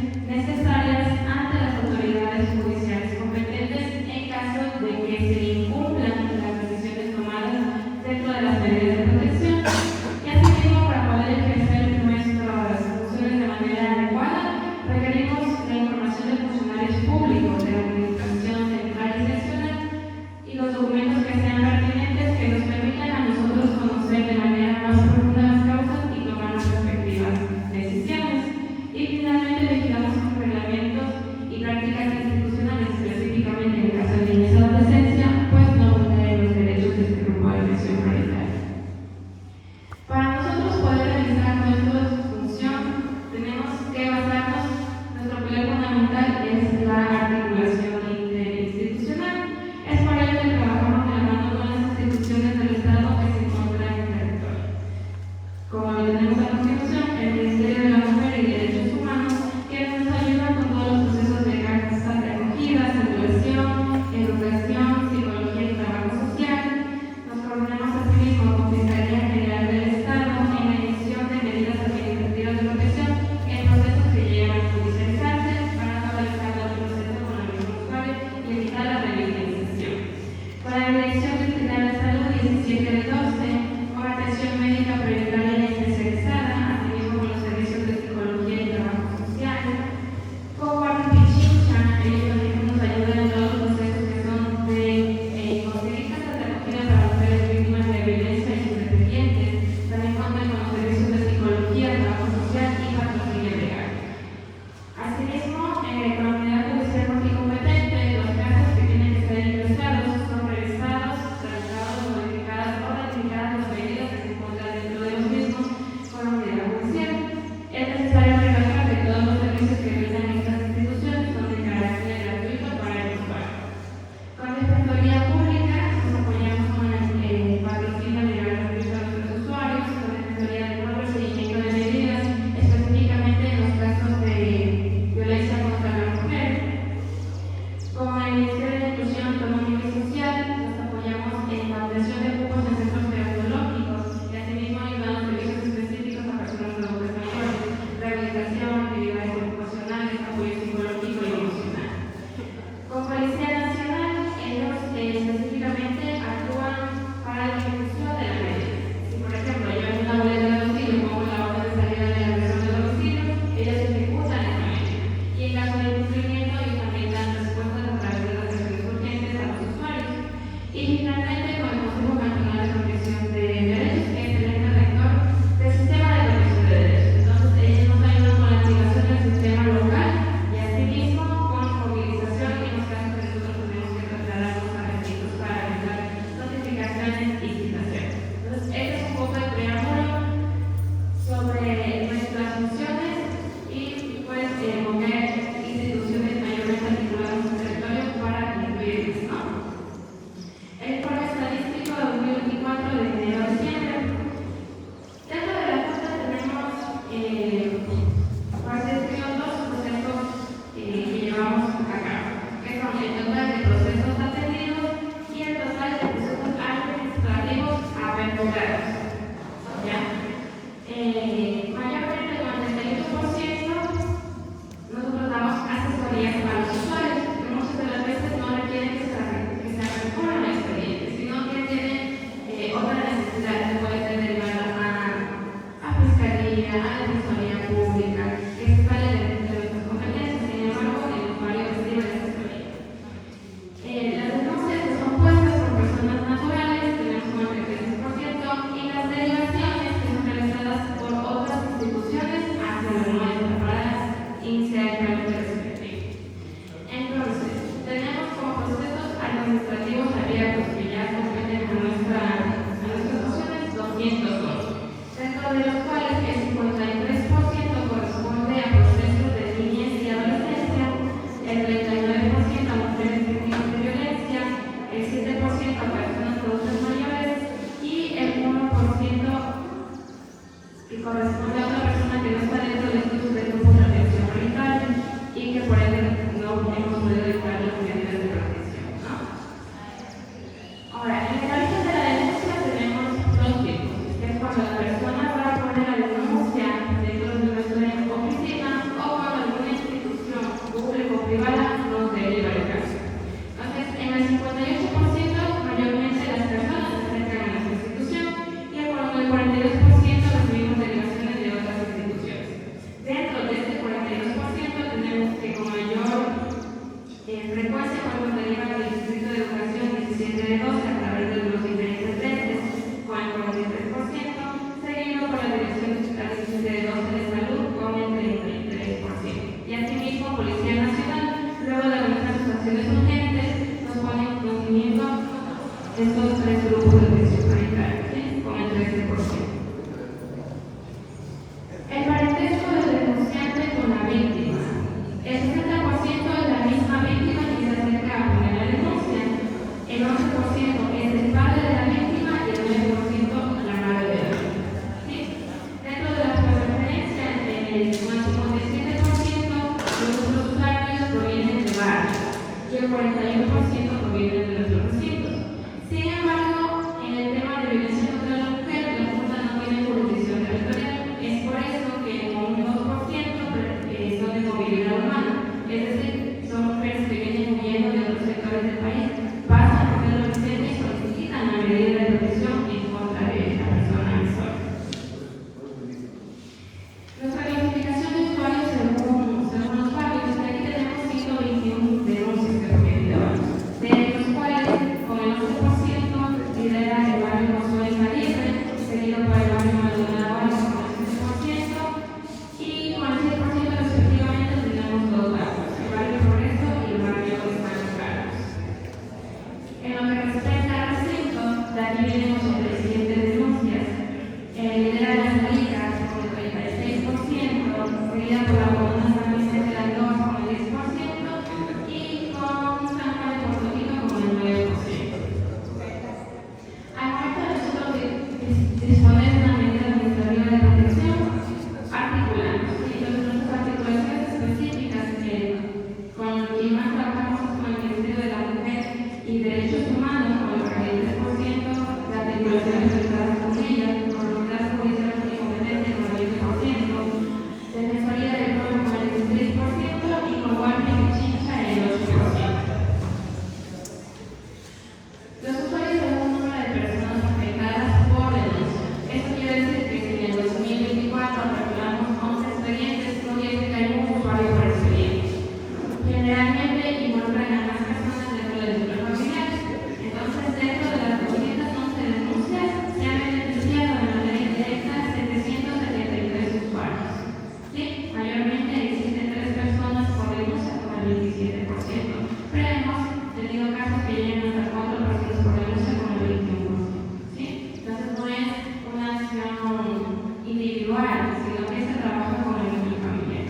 laboral, sino que se trabaja con el núcleo familiar.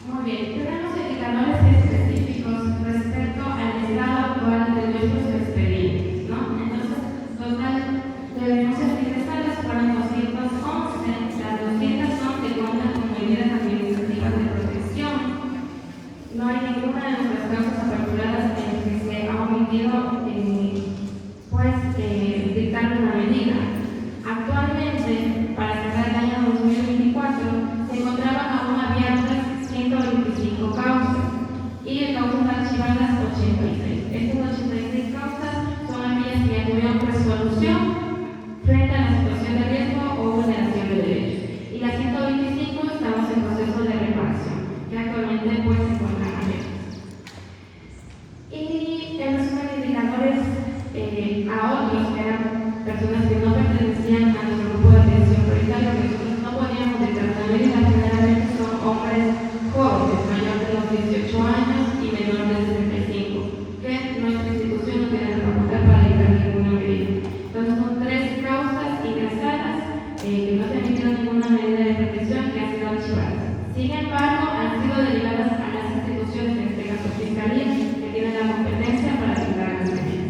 Muy bien, tenemos indicadores específicos respecto al estado actual de nuestros expedientes, ¿no? Entonces, total de denuncias ingresadas fueron 211, las 211 cuentan con medidas administrativas de protección. No hay ninguna de nuestras causas aperturadas en las que se ha omitido dictar una medida. Actualmente, para cerrar el año 2024, se encontraban aún abiertas 125 causas y causas archivadas 86. Estas 86 causas son aquellas que ya tuvieron resolución frente a la situación de riesgo o vulneración de derechos. Y las 125 estamos en proceso de reparación, que actualmente se encuentran abiertas. Y en resumen de indicadores a otros, que eran personas que no pertenecían a nuestro grupo de atención prioritaria, que nosotros no podíamos determinar medidas, generalmente son hombres jóvenes, mayores de los 18 años y menores de 65, que nuestra institución no tiene la facultad para dictar ninguna medida. Entonces son 3 causas ingresadas que no se ha emitido ninguna medida de protección, que han sido archivadas. Sin embargo, han sido derivadas a las instituciones, en este caso Fiscalía, que tienen la competencia para dictar las medidas.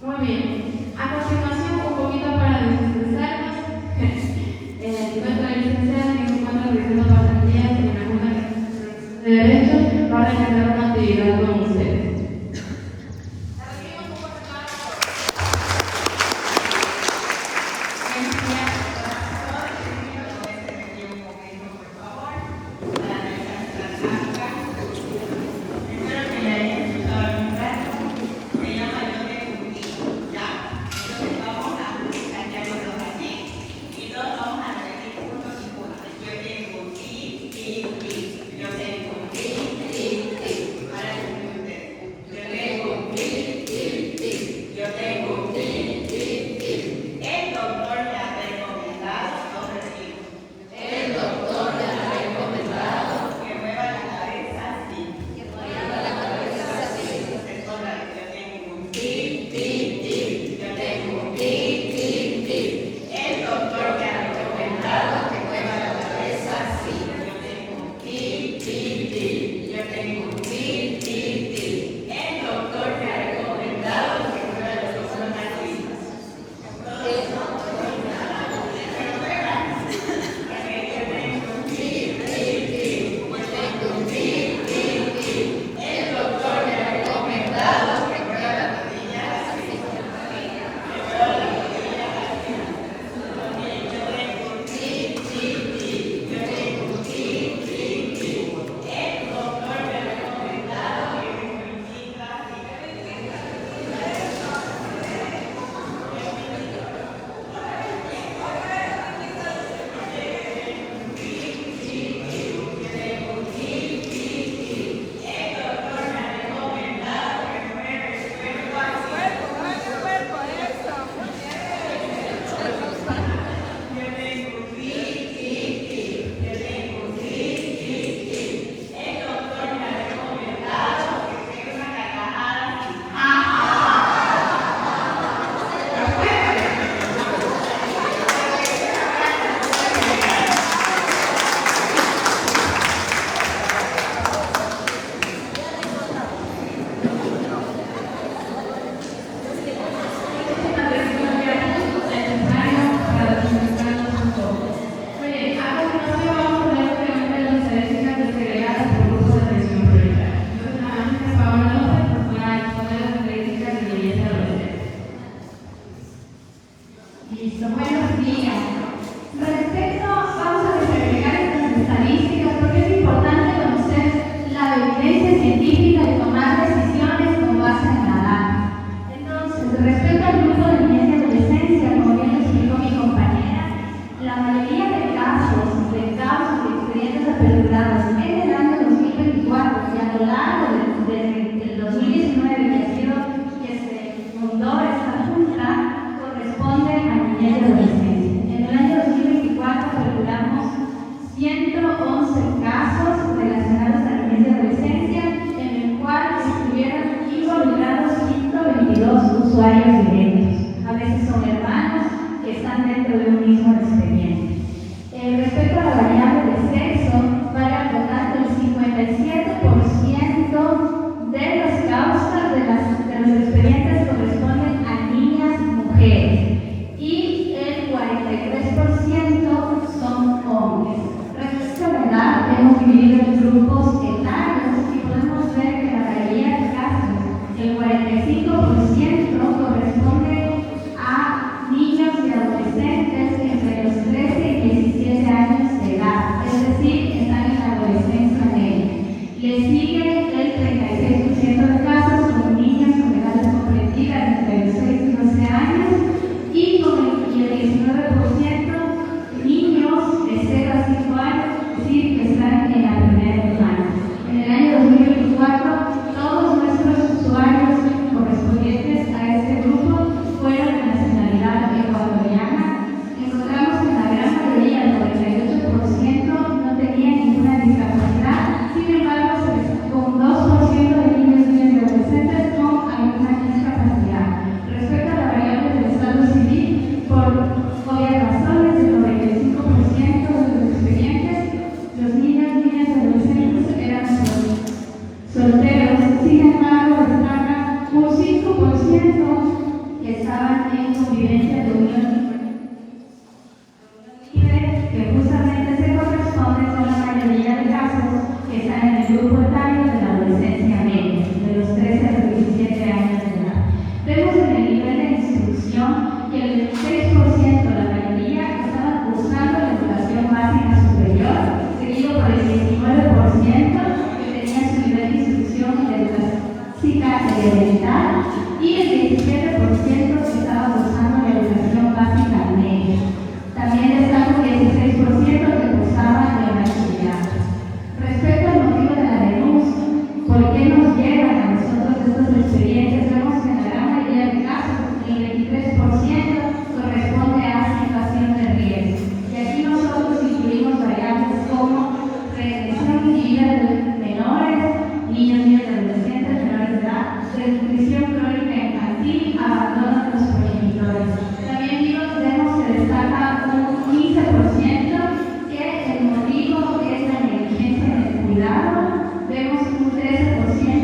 Muy bien. A continuación, un poquito para desestresarnos, nuestra licenciada que se encuentra realizando pasantías en la Junta de Derechos va a realizar una actividad con ustedes. usuarios directos. A veces son hermanos que están dentro de un mismo expediente. Respecto a la variable de sexo, vale acotar que el 57% de las causas de los expedientes corresponden a niñas mujeres y el 43% son hombres. Respecto a la edad, hemos dividido en grupos etarios y podemos ver que la mayoría de casos, el 45% corresponde a niños y adolescentes entre los 13 y 17 años de edad, es decir, están en la adolescencia media. Le sigue el 36% de casos con niños con edades comprendidas entre los 6 y 12 años y el 19% niños de 0 a 5 años, es decir, que están en la primera infancia. En el año 2024, todos nuestros usuarios correspondientes a este grupo fueron de nacionalidad ecuatoriana. Encontramos que la gran mayoría, el 98%, no tenía ninguna discapacidad. Sin embargo, con 2% de niños, niñas y adolescentes con alguna discapacidad. Respecto a la variable del estado civil, por obvias razones, el 95% de los expedientes, los niños, niñas y adolescentes eran solteros. Sin embargo, destaca un 5% que estaban en convivencia de unión libre, que justamente se corresponde con la mayoría de casos que están en el grupo etario de la adolescencia media, de los 13 a los 17 años de edad. Vemos en el nivel de instrucción que el 6%, la mayoría, estaban cursando la educación básica superior, seguido por el 19% que tenía su nivel de instrucción en la educación básica elemental y el 17% que estaba cursando la educación básica media. También destaco que el 16% que cursaba el bachillerato. Respecto al motivo de la denuncia, ¿por qué nos llegan a nosotros estos expedientes? Vemos que en la gran mayoría de casos, el 23% corresponde a situación de riesgo. Y aquí nosotros incluimos variables como regresión y vida de menores, niños, niñas y adolescentes menores de edad, desnutrición crónica infantil, abandono de los progenitores. También vemos que destaca un 15% que el motivo es la negligencia en el cuidado. Vemos un 13%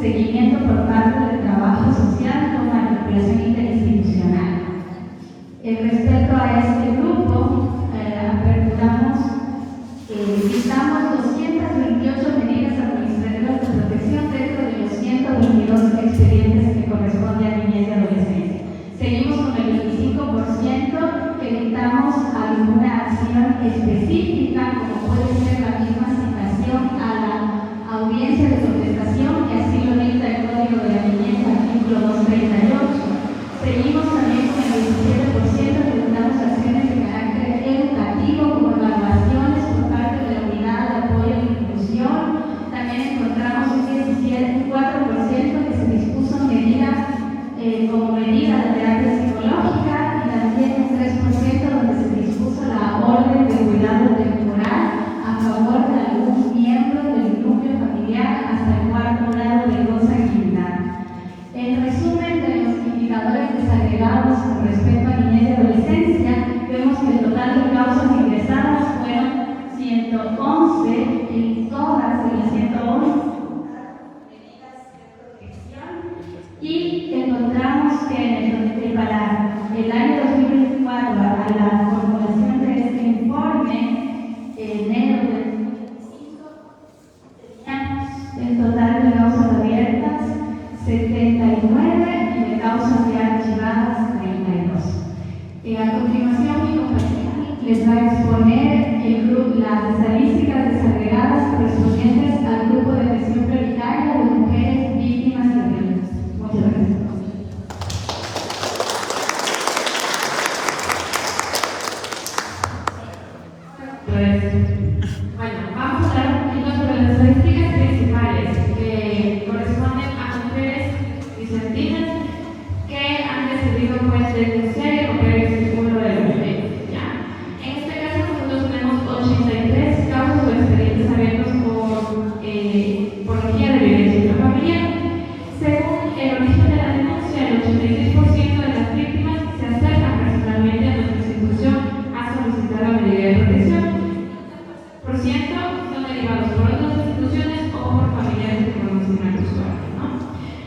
seguimiento por parte del trabajo social con articulación interinstitucional. Respecto a este grupo, listamos 228 medidas administrativas de protección dentro de los 122 expedientes que corresponden a niñez y adolescencia. Seguimos con el 25% que dictamos alguna acción específica, como puede ser la misma asignación a la audiencia de contestación, que así lo dicta el Código de la Niñez, artículo 238. Seguimos también con el 17% que dictamos acciones de carácter educativo, como evaluaciones por parte de la unidad de apoyo a la inclusión. También encontramos un 4% que se dispuso medidas como medida de terapia psicológica, y también un 3% donde se dispuso la orden de cuidado temporal a favor de algún miembro del núcleo familiar hasta el 4º grado de consanguinidad. En resumen de los indicadores desagregados con respecto a niñez y adolescencia, vemos que el total de causas ingresadas fueron 111, en todas de las 111 y encontramos que para el año 2024, a la formulación de este informe, enero del 2025, teníamos el total de causas abiertas 79 y de causas ya archivadas 32. A continuación, mi compañera les va a exponer las estadísticas desagregadas correspondientes al grupo de atención prioritaria de mujeres víctimas de violencia. Muchas gracias. Bueno, vamos a hablar un poquito sobre las estadísticas principales que corresponden a mujeres vicentinas que han decidido denunciar y romper el círculo de la violencia. En este caso nosotros tenemos 83 casos o expedientes abiertos por guía de violencia intrafamiliar. Según el origen de la denuncia, el 86% de las víctimas se acercan personalmente a nuestra institución a solicitar la medida de protección. Por ciento son derivados por otras instituciones o por familiares que conocen al usuario, ¿no?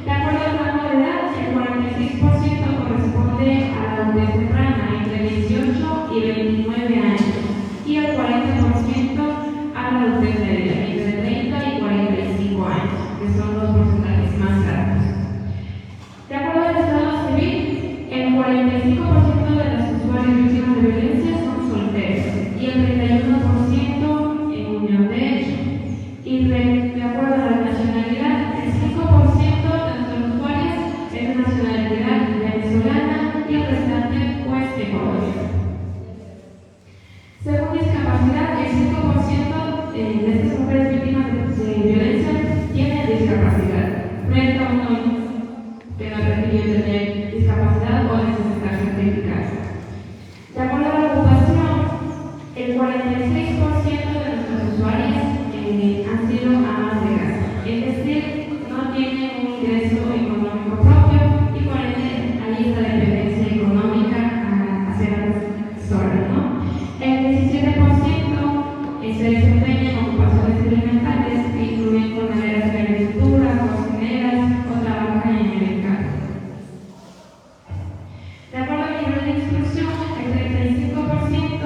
De acuerdo al rango de edad, el 46% corresponde a la adultez temprana, entre 18 y 29 años, y el 40% a la adultez media, entre 30 y 45 años, que son los porcentajes más altos. De acuerdo al Estado civil, el 45% de las usuarias víctimas de violencia son solteros y el 31% en unión de hecho. Y de acuerdo a la nacionalidad, el 5% de nuestros usuarios es de nacionalidad venezolana y el restante pues ecuatoriano. Según discapacidad, el 5% de estas mujeres víctimas de violencia tienen discapacidad, frente a uno que no requiere tener discapacidad o necesitar certificarse. De acuerdo a la ocupación, el 46% de nuestros usuarios han sido amas de casa, es decir, no tienen un ingreso económico propio y por ende hay esta dependencia económica hacia las solas, ¿no? El 17% se desempeña en ocupaciones alimentarias que incluyen conaderas de agricultura, cocineras o trabajan en el mercado. De acuerdo al nivel de instrucción, el 35%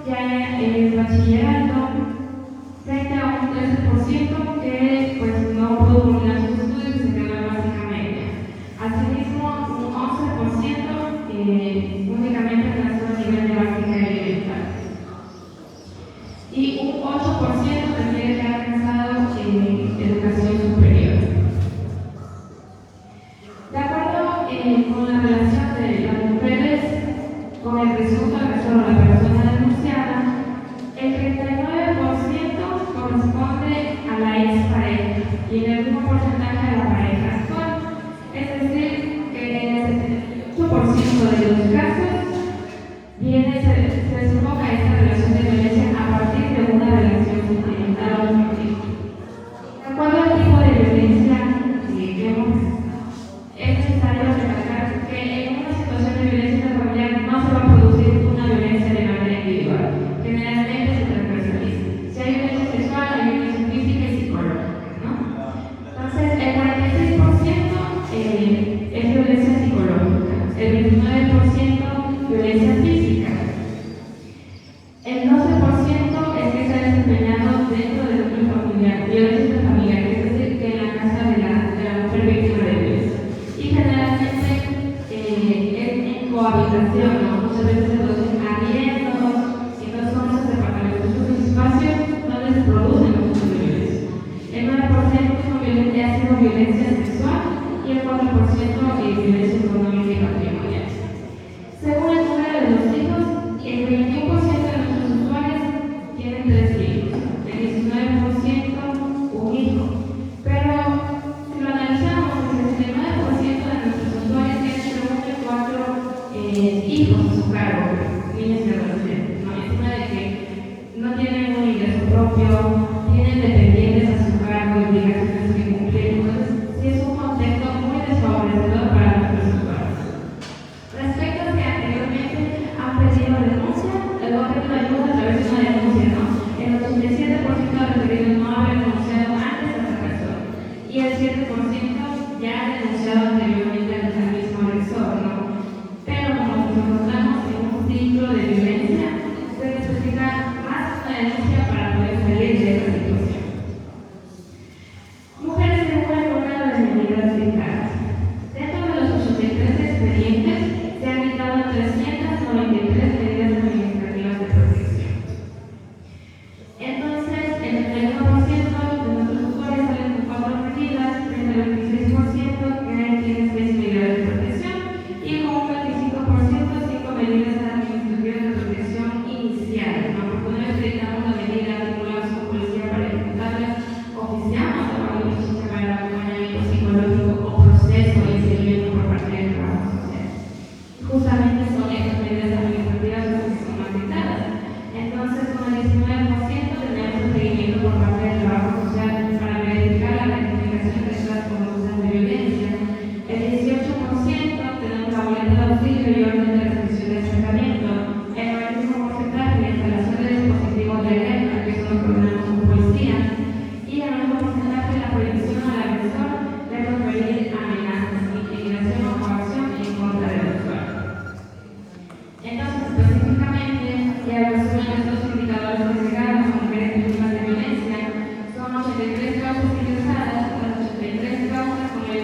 ya en el bachillerato, frente a un 13% que pues no pudo culminar sus estudios y se quedó en básica media. Asimismo, un 11% únicamente alcanzó el nivel de básica elemental. Y un 8% refiere que ha alcanzado educación superior. De acuerdo con la relación de las mujeres con el presunto agresor o la persona denunciada, el 39% corresponde a la expareja y el mismo porcentaje a la pareja actual. Es decir, que en el 78% de los casos se desemboca esta relación de violencia a partir de una relación sentimental o afectiva. De acuerdo al tipo de violencia que vemos, es necesario recalcar que en una situación de violencia familiar no se va a producir una violencia de manera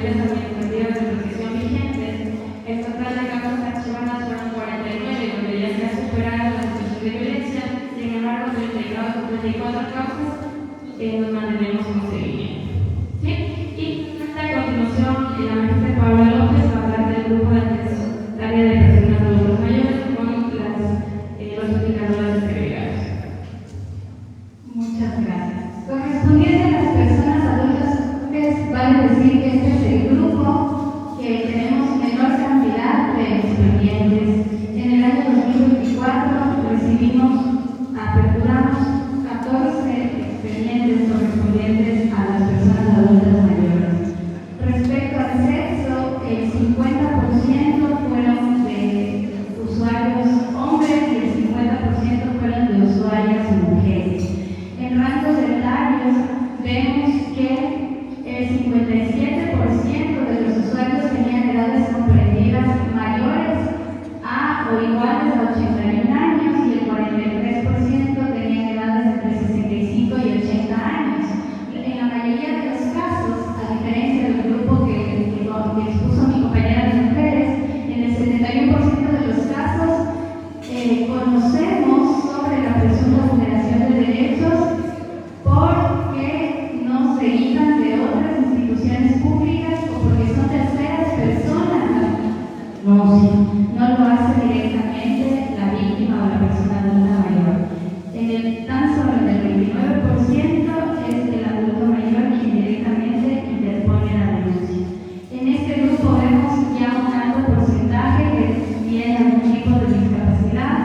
medidas administrativas de protección vigentes, el total de causas archivadas fueron 49, donde ya se ha superado la situación de violencia. Sin embargo, 34 causas nos mantenemos con seguimiento. ¿Sí? Y a continuación, la maestra Paula López va a hablar del grupo de atención área de personas adultos mayores con los indicadores segregados. Muchas gracias. Correspondiente a las personas adultas, vale decir que este es el grupo que tenemos menor cantidad de expedientes. En el año 2024 aperturamos 14 expedientes correspondientes a las personas adultas mayores. Respecto al sexo, el 50% fueron de usuarios hombres y el 50% fueron de usuarias mujeres. En rangos etarios vemos que el 57% de los usuarios tenían edades comprendidas mayores a o iguales a 81 años y el 43% tenían edades entre 65 y 80 años. En la mayoría de los casos, a diferencia del grupo que expuso mi compañera de mujeres, en el 71% de los casos conocemos sobre la presunta vulneración de derechos porque no se hilan de otras instituciones públicas o porque son terceras personas. No lo hace directamente la víctima o la persona adulta mayor. Tan solo en el 29% es el adulto mayor quien directamente interpone la denuncia. En este grupo vemos ya un alto porcentaje que tiene algún tipo de discapacidad.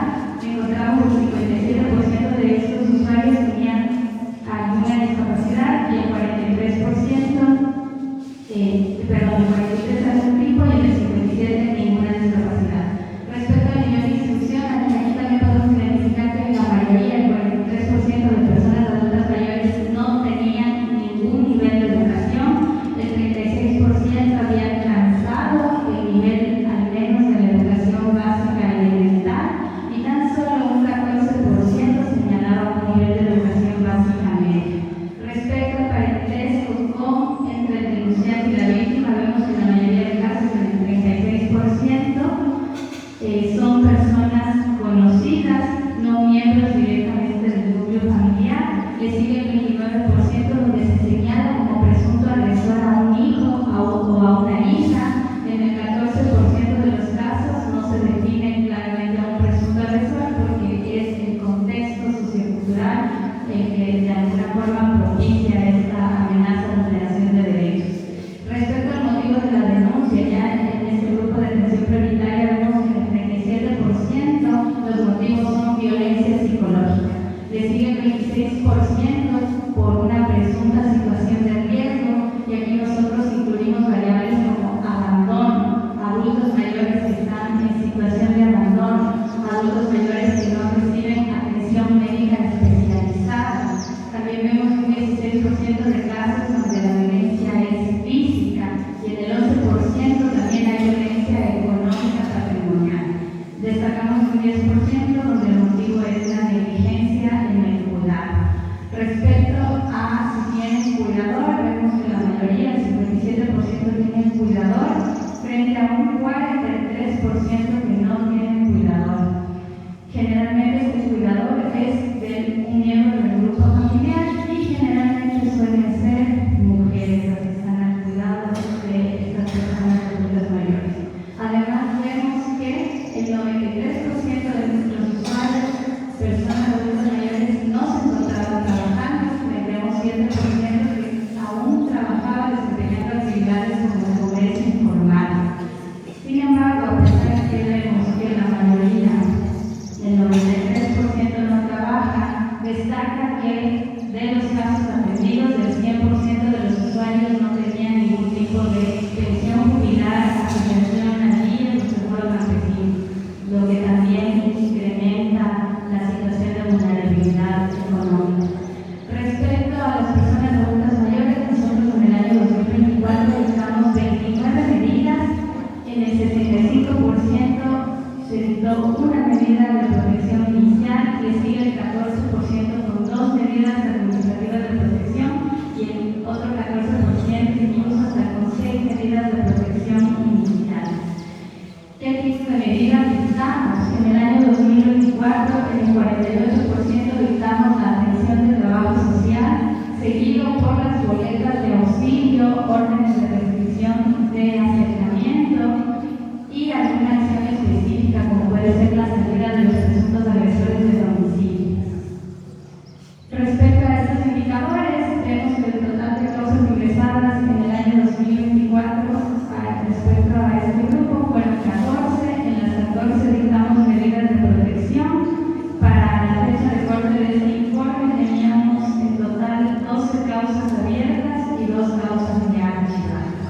Encontramos el 57% de estos usuarios tenían alguna discapacidad y el 43%, algún tipo y el 57% ninguna discapacidad. Respecto al nivel de instrucción, aquí también podemos identificar que la mayoría, el 43% de personas adultas mayores no tenían ningún nivel de educación, el 36% había alcanzado el nivel al menos de la educación básica elemental y tan solo un 14% señalaba un nivel de educación básica media. Respecto al parentesco entre el denunciante y la víctima, vemos que en la mayoría de casos, el 36% son personas conocidas, no miembros directamente del núcleo familiar. Le sigue el 29% donde se señala como presunto agresor a un hijo o a una hija. En el 14% de los casos no se define claramente a un presunto agresor porque es el contexto sociocultural el que de alguna forma propicia esta amenaza de vulneración de derechos. Respecto al motivo de la denuncia, ya en este grupo de atención prioritaria vemos que en el 37% los motivos son violencia psicológica. Le sigue el 26% por una presunta situación de riesgo y aquí nosotros incluimos variables como 48% dictamos la atención de trabajo social, seguido por las boletas de auxilio, órdenes de restricción de acercamiento y alguna acción específica, como puede ser la salida de los presuntos agresores de domicilio. Respecto a estos indicadores, vemos que el total de causas ingresadas en el año 2024 respecto a este grupo fueron 14. En las 14 dictamos medidas de protección. Para la fecha de corte de este informe teníamos en total 12 causas abiertas y 2 causas ya archivadas.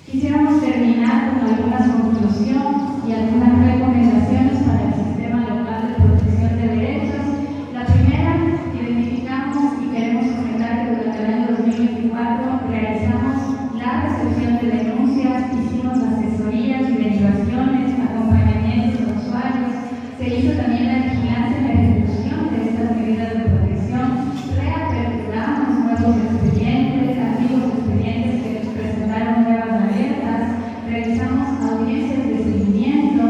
Quisiéramos terminar con algunas conclusiones y algunas recomendaciones para el sistema local de protección de derechos. La primera, identificamos y queremos comentar que durante el año 2024 realizamos la recepción de denuncias, hicimos asesorías y derivaciones, acompañamientos a usuarios, se hizo también la vigilancia y la ejecución de estas medidas de protección, reaperturamos nuevos expedientes, antiguos expedientes que presentaron nuevas alertas, realizamos audiencias de seguimiento,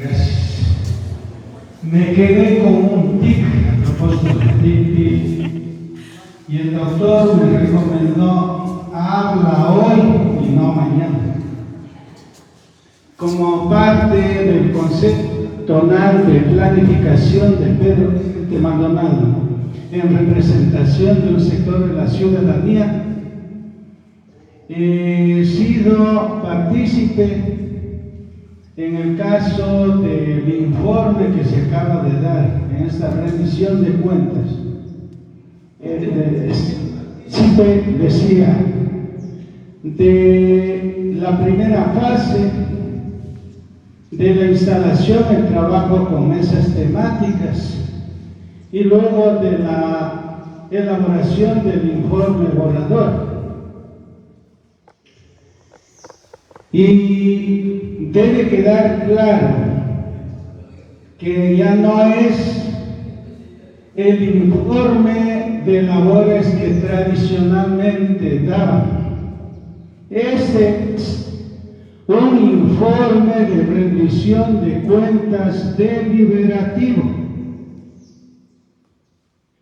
Gracias. Me quedé con un tic, a propósito de tic, y el doctor me recomendó: habla hoy y no mañana. Como parte del concepto tonal de planificación de Pedro Vicente Maldonado, en representación de un sector de la ciudadanía, he sido partícipe en el caso del informe que se acaba de dar en esta rendición de cuentas. Siempre decía de la primera fase de la instalación, el trabajo con mesas temáticas, y luego de la elaboración del informe borrador. Y debe quedar claro que ya no es el informe de labores que tradicionalmente daban. Este es un informe de rendición de cuentas deliberativo,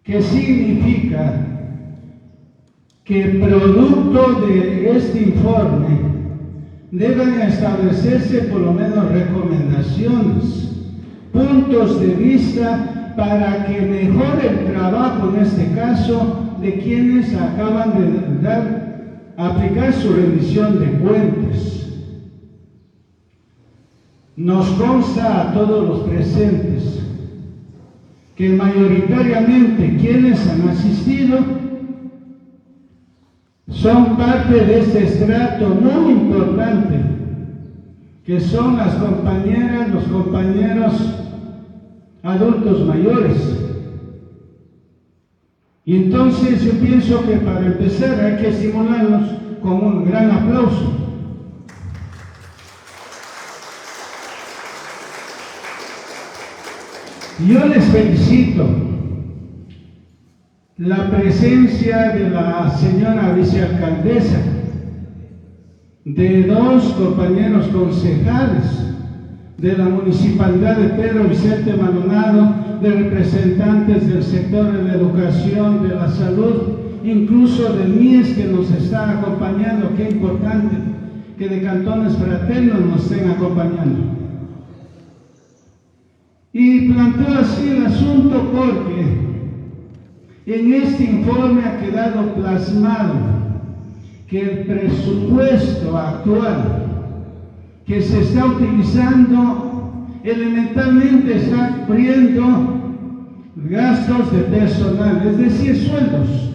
que significa que producto de este informe deben establecerse por lo menos recomendaciones, puntos de vista para que mejore el trabajo, en este caso, de quienes acaban de aplicar su rendición de cuentas. Nos consta a todos los presentes que mayoritariamente quienes han asistido son parte de este estrato muy importante, que son las compañeras, los compañeros adultos mayores. Y entonces yo pienso que para empezar hay que estimularlos con un gran aplauso. Yo les felicito la presencia de la señora vicealcaldesa, de dos compañeros concejales de la Municipalidad de Pedro Vicente Maldonado, de representantes del sector de la educación, de la salud, incluso del MIES que nos está acompañando. Qué importante que de cantones fraternos nos estén acompañando. Y planteo así el asunto porque en este informe ha quedado plasmado que el presupuesto actual que se está utilizando elementalmente está cubriendo gastos de personal, es decir, sueldos,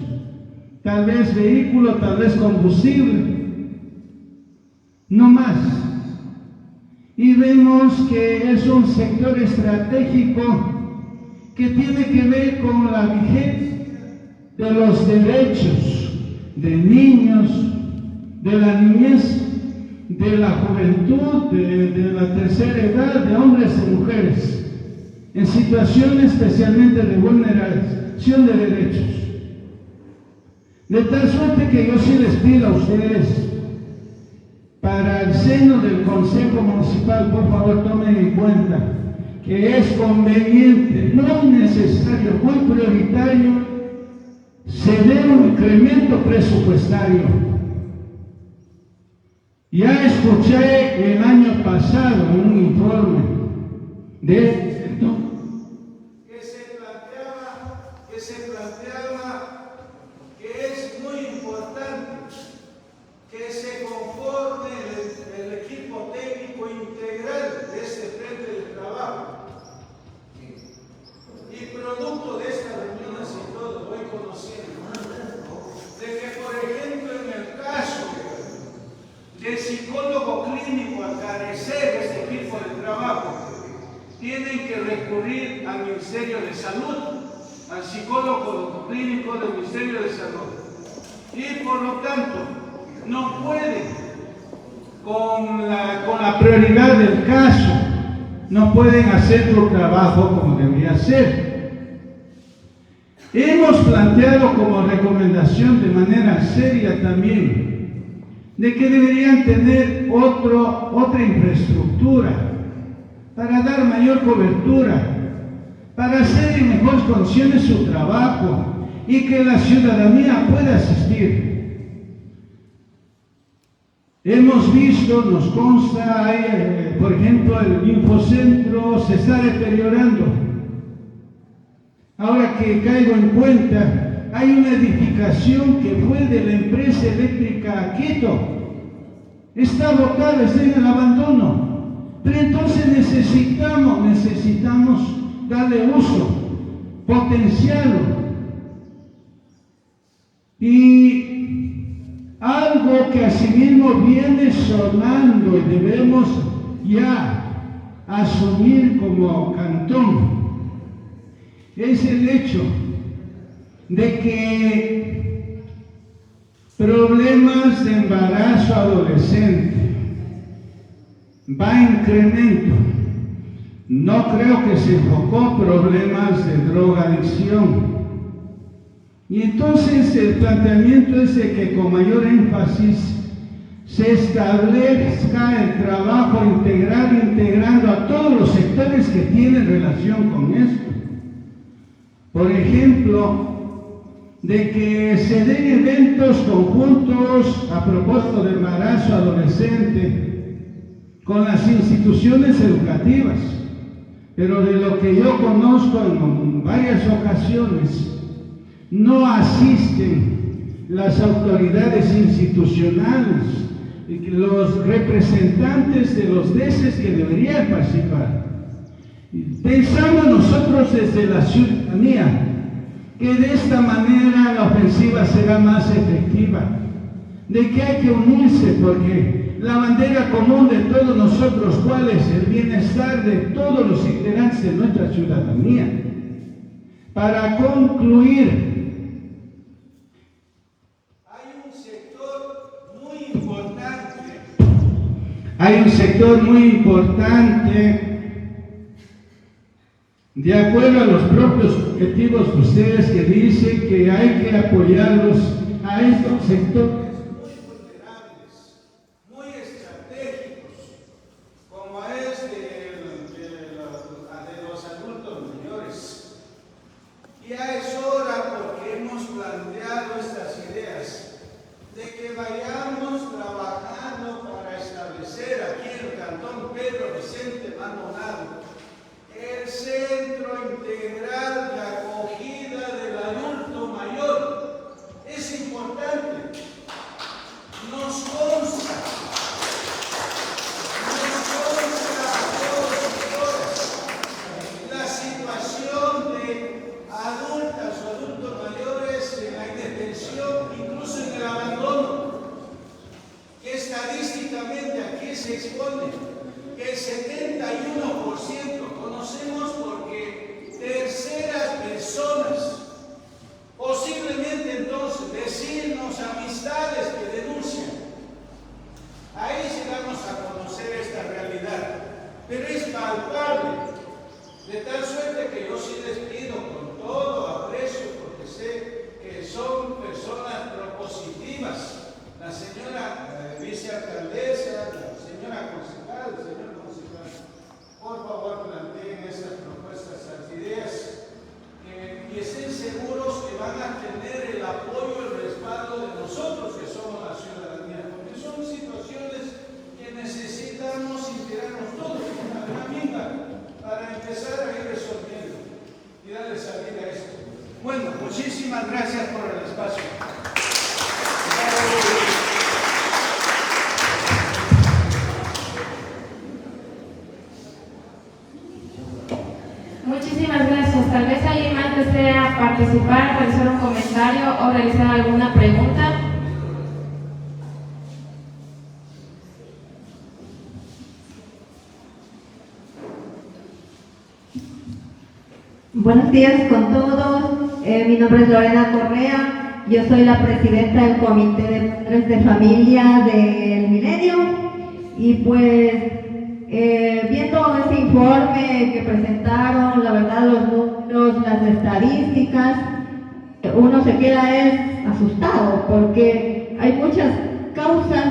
tal vez vehículo, tal vez combustible, no más. Y vemos que es un sector estratégico que tiene que ver con la vigencia de los derechos de niños, de la niñez, de la juventud, de la tercera edad, de hombres y mujeres, en situaciones especialmente de vulneración de derechos. De tal suerte que yo sí les pido a ustedes, para el seno del Consejo Municipal, por favor tomen en cuenta que es conveniente, no necesario, muy prioritario, se dé un incremento presupuestario. Ya escuché el año pasado un informe de este sector que se planteaba que es muy importante que se conforme el equipo técnico integral de este frente de trabajo. Y producto de estas reuniones y todo, voy conociendo de que, por ejemplo, en el caso del psicólogo clínico, al carecer de este equipo de trabajo, tienen que recurrir al Ministerio de Salud, al psicólogo clínico del Ministerio de Salud. Y por lo tanto, no puede, con la prioridad del caso, no pueden hacer su trabajo como debería ser. Hemos planteado como recomendación de manera seria también de que deberían tener otra infraestructura para dar mayor cobertura, para hacer en mejores condiciones su trabajo y que la ciudadanía pueda asistir. Hemos visto, nos consta, por ejemplo, el infocentro se está deteriorando. Ahora que caigo en cuenta, hay una edificación que fue de la empresa eléctrica Quito. Está botada, está en el abandono. Pero entonces necesitamos darle uso, potenciarlo. Y algo que asimismo viene sonando y debemos ya asumir como cantón es el hecho de que problemas de embarazo adolescente va en incremento. No creo que se enfocó problemas de drogadicción. Y entonces el planteamiento es de que con mayor énfasis se establezca el trabajo integral, integrando a todos los sectores que tienen relación con esto. Por ejemplo, de que se den eventos conjuntos a propósito de embarazo adolescente con las instituciones educativas, pero de lo que yo conozco en varias ocasiones, no asisten las autoridades institucionales, los representantes de los DECES que deberían participar. Pensamos nosotros desde la ciudadanía que de esta manera la ofensiva será más efectiva, de que hay que unirse porque la bandera común de todos nosotros, ¿cuál es? El bienestar de todos los integrantes de nuestra ciudadanía. Para concluir, hay un sector muy importante, de acuerdo a los propios objetivos de ustedes, que dicen que hay que apoyarlos a estos sectores muy vulnerables, muy estratégicos, como es de los adultos mayores. Ya es hora, porque hemos planteado estas ideas, de que vayamos trabajando para establecer aquí en el Cantón Pedro Vicente Maldonado el centro integral de acogida del adulto mayor. Es importante. Nos consta a todos y todas la situación de adultas o adultos mayores en la indefensión, incluso en el abandono, que estadísticamente aquí se expone que el 71% conocemos porque terceras personas, posiblemente entonces vecinos, amistades que denuncian. Ahí llegamos a conocer esta realidad, pero es palpable, de tal suerte que yo sí les pido con todo aprecio, porque sé que son personas propositivas, la señora vicealcaldesa, la señora concejal, el señor concejal, por favor planteen esas propuestas, esas ideas, y estén seguros que van a tener el apoyo, el respaldo de nosotros que somos la ciudadanía, porque son situaciones que necesitamos integrarnos todos en una herramienta para empezar a ir resolviendo y darle salida a esto. Bueno, muchísimas gracias por el espacio. Muchísimas gracias. Tal vez alguien más desea participar, realizar un comentario o realizar alguna pregunta. Buenos días con todos. Mi nombre es Lorena Correa. Yo soy la presidenta del Comité de Padres de Familia del Milenio. Y pues, viendo ese informe que presentaron, la verdad, los números, las estadísticas, uno se queda asustado porque hay muchas causas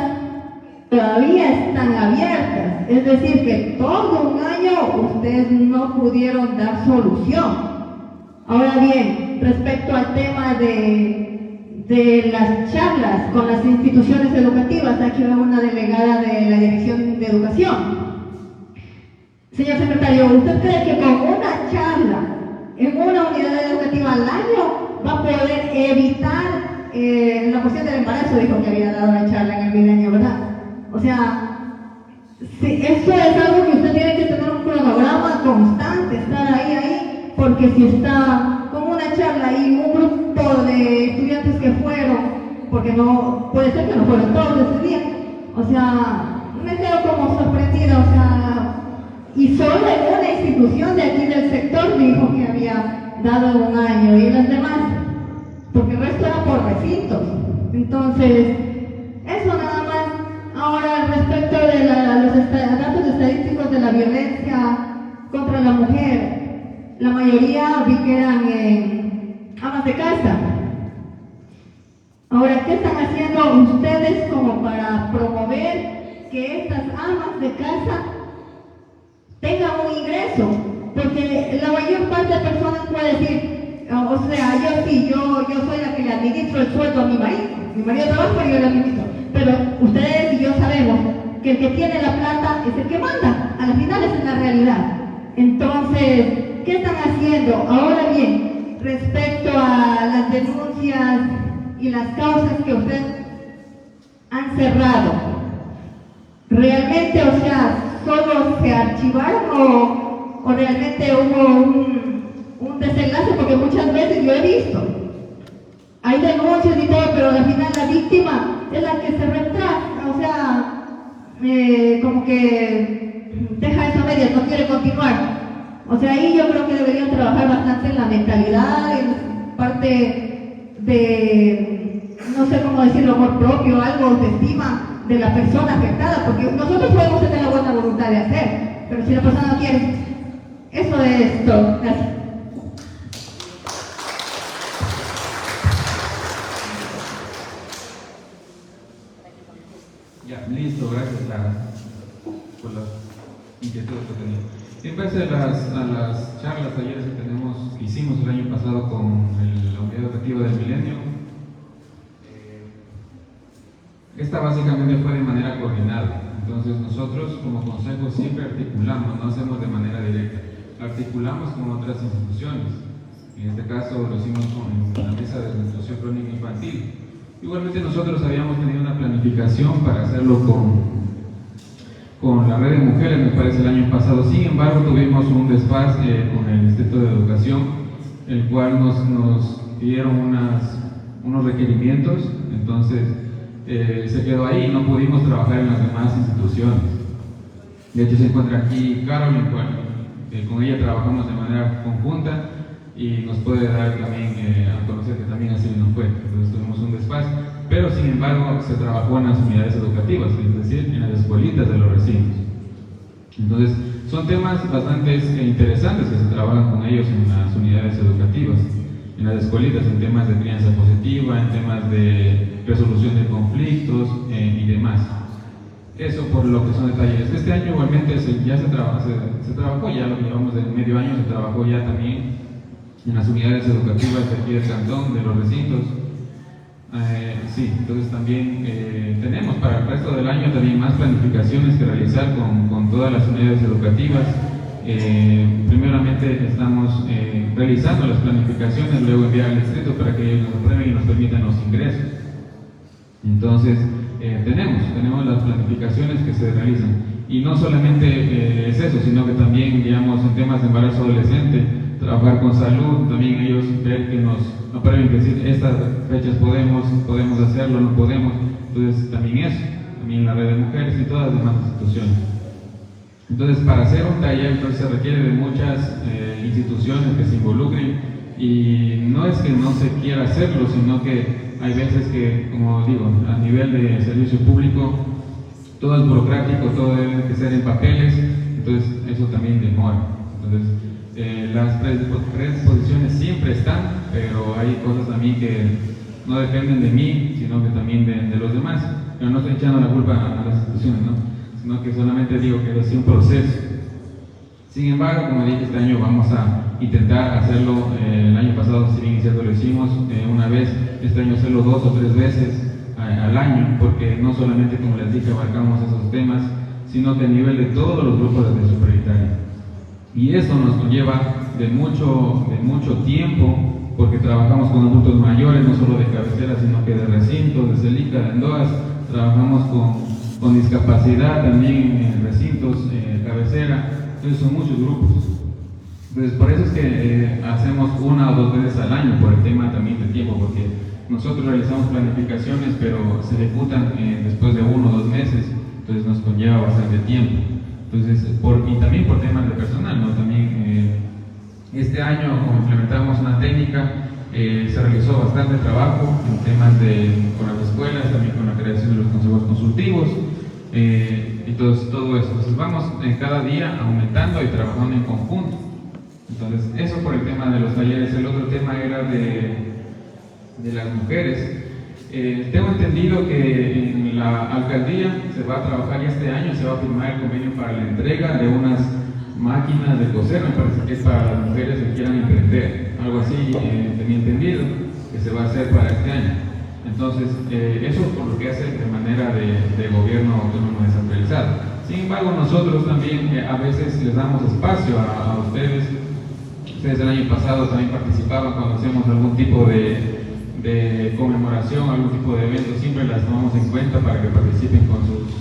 que todavía están abiertas. Es decir, que todo un año ustedes no pudieron dar solución. Ahora bien, respecto al tema de las charlas con las instituciones educativas, aquí va una delegada de la Dirección de Educación. Señor secretario, ¿usted cree que con una charla en una unidad educativa al año va a poder evitar la cuestión del embarazo? Dijo que había dado la charla en el milenio, ¿verdad? O sea, sí, eso es algo que usted tiene que tener un cronograma constante, estar ahí, porque si está con una charla y un grupo de estudiantes que fueron, porque no puede ser que no fueron todos ese día, o sea, me quedo como sorprendida, o sea, y solo en una institución de aquí del sector dijo que había dado un año, y las demás, porque el resto era por recintos. Entonces, eso nada más. Ahora, respecto de los datos estadísticos de la violencia contra la mujer, la mayoría vi que eran amas de casa. Ahora, ¿qué están haciendo ustedes como para promover que estas amas de casa tengan un ingreso? Porque la mayor parte de personas puede decir, o sea, yo soy la que le administro el sueldo a mi marido trabaja y yo le administro, pero ustedes y yo sabemos que el que tiene la plata es el que manda, a la final esa es la realidad. Entonces, ¿qué están haciendo? Ahora bien, respecto a las denuncias y las causas que ustedes han cerrado, ¿realmente, o sea, solo se archivaron o realmente hubo un desenlace? Porque muchas veces yo he visto, hay denuncias y todo, pero al final la víctima es la que se retrasa, o sea, como que deja esa media, no quiere continuar. O sea, ahí yo creo que deberían trabajar bastante en la mentalidad, en parte de, no sé cómo decirlo, amor propio, algo de estima de la persona afectada, porque nosotros podemos tener la buena voluntad de hacer, pero si la persona no quiere, eso es todo. Gracias. Ya, listo, gracias Clara por las inquietudes que tenía. En base a las charlas, talleres que hicimos el año pasado con la unidad educativa del Milenio, esta básicamente fue de manera coordinada. Entonces nosotros como consejo siempre articulamos, no hacemos de manera directa, articulamos con otras instituciones. En este caso lo hicimos con la mesa de desnutrición crónica infantil. Igualmente nosotros habíamos tenido una planificación para hacerlo con la red de mujeres, me parece, el año pasado. Sin embargo, tuvimos un desfase con el Instituto de Educación, el cual nos dieron unos requerimientos, entonces se quedó ahí y no pudimos trabajar en las demás instituciones. De hecho, se encuentra aquí Carolyn, con ella trabajamos de manera conjunta y nos puede dar también a conocer que también así nos fue. Entonces tuvimos un desfase, pero sin embargo se trabajó en las unidades educativas, es decir, en las escuelitas de los recintos. Entonces son temas bastante interesantes que se trabajan con ellos en las unidades educativas, en las escuelitas, en temas de crianza positiva, en temas de resolución de conflictos y demás. Eso por lo que son detalles. Este año igualmente ya se trabajó, ya lo llevamos de medio año, se trabajó ya también en las unidades educativas de aquí del cantón, de los recintos. Sí, entonces también tenemos para el resto del año también más planificaciones que realizar con todas las unidades educativas. Primeramente estamos realizando las planificaciones, luego enviar al distrito para que ellos nos aprueben y nos permitan los ingresos. Entonces tenemos las planificaciones que se realizan, y no solamente es eso, sino que también, digamos, en temas de embarazo adolescente, trabajar con salud, también ellos ver que nos aprueben, que decir estas fechas podemos hacerlo, no podemos. Entonces también eso, también la red de mujeres y todas las demás instituciones. Entonces, para hacer un taller entonces se requiere de muchas instituciones que se involucren, y no es que no se quiera hacerlo, sino que hay veces que, como digo, a nivel de servicio público todo es burocrático, todo debe que ser en papeles, entonces eso también demora. Entonces las predisposiciones siempre están, pero hay cosas también que no dependen de mí, sino que también de los demás. Pero no estoy echando la culpa a las instituciones, ¿no? Sino que solamente digo que es un proceso. Sin embargo, como dije, este año vamos a intentar hacerlo. El año pasado, si bien es cierto, lo hicimos una vez, este año hacerlo 2 o 3 veces al año, porque no solamente, como les dije, abarcamos esos temas, sino que a nivel de todos los grupos de atención prioritaria. Y esto nos conlleva de mucho tiempo, porque trabajamos con adultos mayores, no solo de cabecera, sino que de recintos, de CELICA, de ENDOAS, trabajamos con discapacidad también en recintos, cabecera, entonces son muchos grupos. Entonces por eso es que hacemos 1 o 2 veces al año, por el tema también de tiempo, porque nosotros realizamos planificaciones, pero se ejecutan después de 1 o 2 meses, entonces nos conlleva bastante tiempo. Entonces, y también por temas de personal, ¿no? También este año, como implementamos una técnica, se realizó bastante trabajo en temas con las escuelas, también con la creación de los consejos consultivos, entonces todo eso. Entonces vamos cada día aumentando y trabajando en conjunto. Entonces, eso por el tema de los talleres. El otro tema era de las mujeres. Tengo entendido que en la alcaldía se va a trabajar ya este año, se va a firmar el convenio para la entrega de unas máquinas de coser, me parece que es para las mujeres que quieran emprender, algo así tenía entendido que se va a hacer para este año. Entonces, eso por lo que hace de manera de gobierno autónomo descentralizado. Sin embargo, nosotros también a veces les damos espacio a ustedes. Ustedes el año pasado también participaban cuando hacemos algún tipo de conmemoración, algún tipo de evento, siempre las tomamos en cuenta para que participen con sus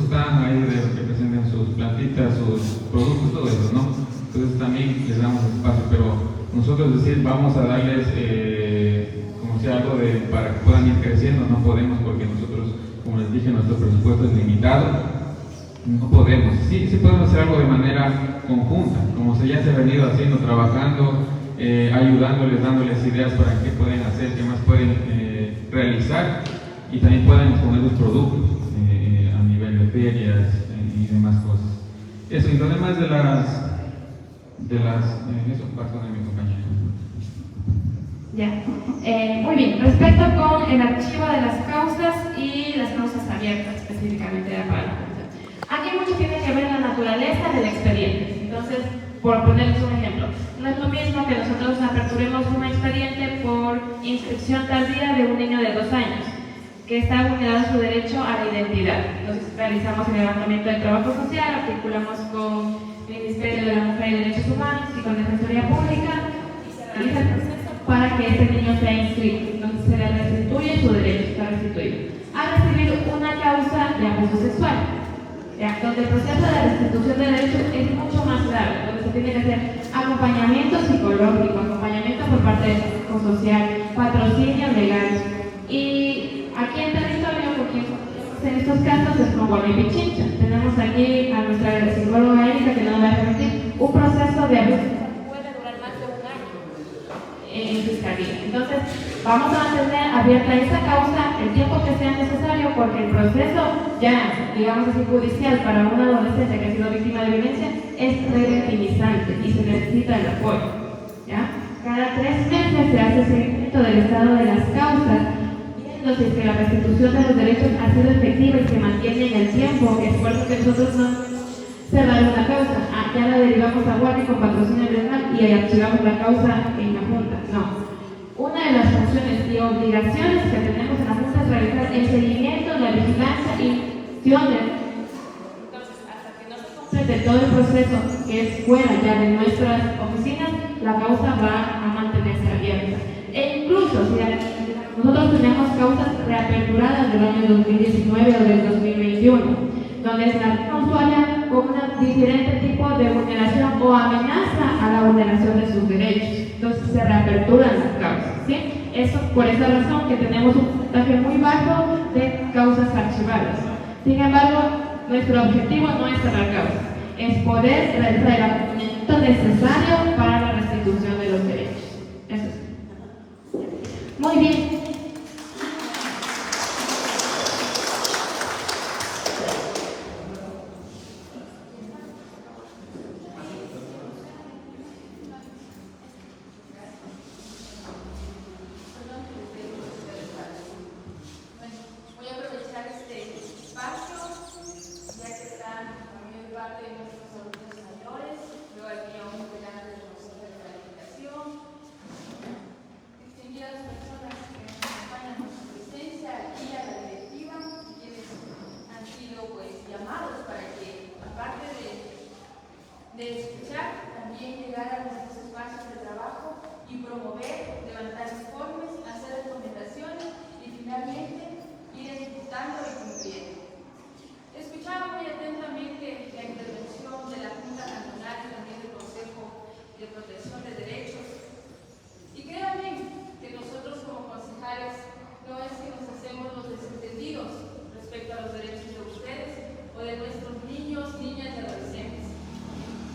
stands ahí, que presenten sus plantitas, sus productos, todo eso, ¿no? Entonces también les damos espacio, pero nosotros vamos a darles como si algo para que puedan ir creciendo, no podemos, porque nosotros, como les dije, nuestro presupuesto es limitado, no podemos. Sí podemos hacer algo de manera conjunta, como ya se ha venido haciendo, trabajando, ayudándoles, dándoles ideas para qué pueden hacer, qué más pueden realizar, y también puedan exponer sus productos a nivel de ferias y demás cosas. Eso, y lo demás eso va con mi compañero. Ya, muy bien. Respecto con el archivo de las causas y las causas abiertas, específicamente para la comisión. Aquí mucho tiene que ver la naturaleza del expediente. Entonces, por ponerles un ejemplo, no es lo mismo que nosotros aperturemos un expediente por inscripción tardía de un niño de 2 años, que está vulnerado su derecho a la identidad. Entonces, realizamos el levantamiento del trabajo social, articulamos con el Ministerio de la Mujer y Derechos Humanos y con la Defensoría Pública, y se realiza el proceso para que este niño sea inscrito. Entonces, se le restituye su derecho, está restituido a recibir una causa de abuso sexual, donde el proceso de restitución de derechos es mucho más grave, donde se tiene que hacer acompañamiento psicológico, acompañamiento por parte del Consejo Social, patrocinio legal. Y aquí en territorio, porque en estos casos es con Guardia y Pichincha. Tenemos aquí a nuestra psicóloga Erika, que nos va a permitir un proceso de abuso que puede durar más de 1 año en fiscalía. Entonces, vamos a mantener abierta esta causa el tiempo que sea necesario, porque el proceso ya, digamos así, judicial para un adolescente que ha sido víctima de violencia es revictimizante y se necesita el apoyo, ¿ya? Cada 3 meses se hace seguimiento del estado de las causas, viendo si es que la restitución de los derechos ha sido efectiva y se mantiene en el tiempo, esfuerzo que nosotros no cerrar una causa, ya la derivamos a guardia con patrocinio legal y archivamos la causa en la Junta. No. Una de las funciones y obligaciones que tenemos en la Junta es realizar el seguimiento, la vigilancia y acciones. Entonces, hasta que no se complete todo el proceso que es fuera ya de nuestras oficinas, la causa va a mantenerse abierta. E incluso si nosotros tenemos causas reaperturadas del año 2019 o del 2021, donde es la usuaria con un diferente tipo de vulneración o amenaza a la vulneración de sus derechos. Entonces se reaperturan las causas, ¿sí? Eso por esa razón que tenemos un porcentaje muy bajo de causas archivadas. Sin embargo, nuestro objetivo no es cerrar causas, es poder realizar el acompañamiento necesario para la restitución de los derechos. Eso es. Muy bien. Espacio, ya que están la mayor parte de nuestros alumnos de escuchar, también llegar a nuestros espacios de trabajo y promover, levantar informes, hacer recomendaciones y finalmente ir ejecutando y cumpliendo. Escuchaba muy atentamente la intervención de la Junta Cantonal y también del Consejo de Protección de Derechos. Y créanme que nosotros como concejales no es que nos hacemos los desentendidos respecto a los derechos de ustedes o de nuestros niños, niñas y adolescentes.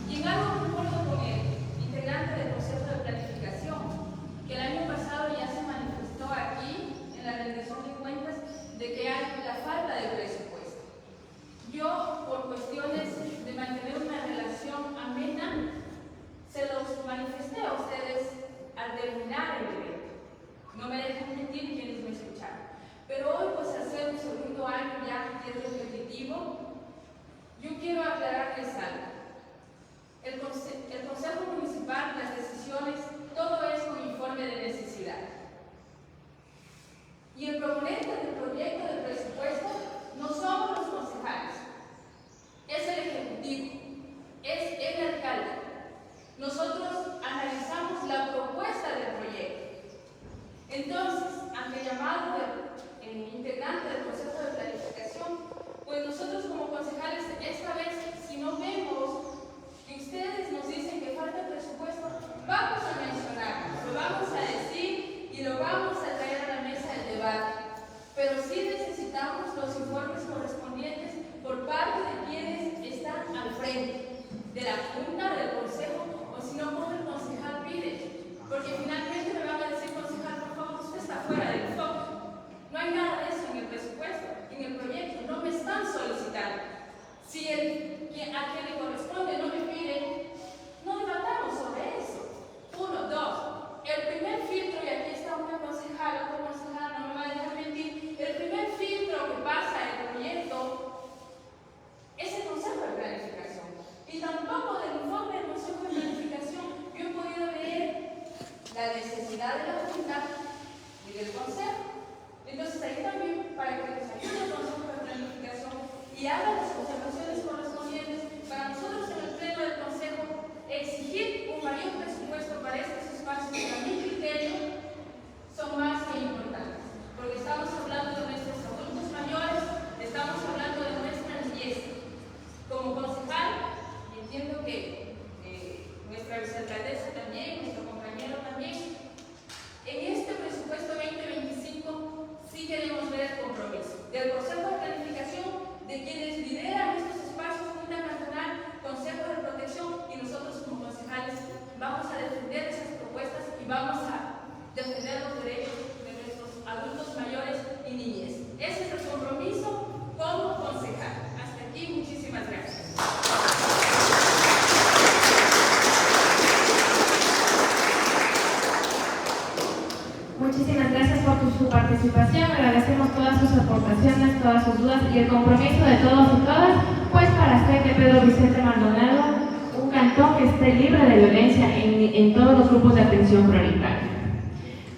Y en algo concuerdo con el integrante del Consejo de Planificación, que el año pasado ya se manifestó aquí en la rendición de cuentas de que hay la falta de presupuesto. Yo, por cuestiones de mantener una relación amena, se los manifesté a ustedes al terminar el evento. No me dejan mentir quienes me escucharon. Pero hoy, pues al ser un segundo año ya que es repetitivo, yo quiero aclararles algo. El Consejo Municipal, las decisiones, todo es con informe de necesidad. Y el proponente del proyecto de presupuesto no somos los concejales, es el Ejecutivo, es el alcalde. Nosotros analizamos la propuesta del proyecto. Entonces, ante el llamado del integrante del Consejo de Planificación, pues nosotros como concejales, esta vez, si no vemos que ustedes nos dicen que falta presupuesto, vamos a mencionarlo, lo vamos a decir y lo vamos a traer a la mesa del debate. Pero sí necesitamos los informes correspondientes por parte de quienes están al frente, de la Junta, del Consejo, o si no, como el concejal pide. Porque finalmente me van a decir, concejal, por favor, usted está fuera del foco. No hay nada de eso en el presupuesto, en el proyecto, no me están solicitando. Si a quien le corresponde no me pide, no debatamos sobre eso. 1, 2. El primer filtro, y aquí está una concejala, otra concejala, no me va a dejar mentir, el primer filtro que pasa el proyecto es el Consejo de Planificación. Y tampoco del informe del Consejo de Planificación yo he podido leer la necesidad de la Junta y del Consejo. Entonces ahí también, para que nos ayude el Consejo de Planificación y haga las observaciones correspondientes, para nosotros en el Pleno del Consejo exigir un mayor presupuesto para estos espacios que a mi criterio son más que importantes, porque estamos hablando de nuestros adultos mayores, estamos hablando de nuestra niñez. Como concejal, entiendo que nuestra vicealcaldesa también, nuestro compañero también, en este presupuesto 2025 sí queremos ver el compromiso del Consejo de Planificación, de quienes lideran estos espacios, Junta Cantonal, Consejo de Protección, y nosotros como concejales vamos a defender esas propuestas y vamos a defender los derechos de nuestros adultos mayores y niñez. Ese es el compromiso como concejal. Hasta aquí, muchísimas gracias. Muchísimas gracias por su participación, agradecemos todas sus aportaciones, todas sus dudas y el compromiso de todos y todas, pues para hacer de Pedro Vicente Maldonado un cantón que esté libre de violencia en todos los grupos de atención prioritaria.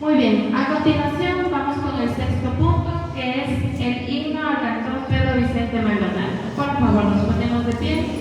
Muy bien, a continuación vamos con el sexto punto, que es el himno al cantón Pedro Vicente Maldonado. Por favor, nos ponemos de pie.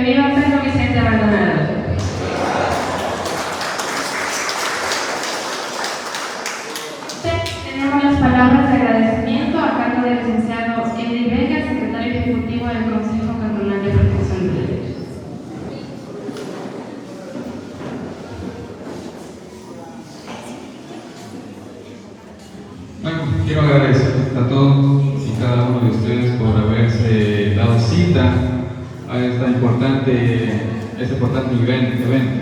Que viva Pedro Vicente Maldonado. Tenemos las palabras de agradecimiento a cargo del licenciado Eddie Vega, secretario ejecutivo del Consejo Cantonal de Protección de Derechos. Bueno, quiero agradecer a todos y cada uno de ustedes por haberse dado cita a este importante evento.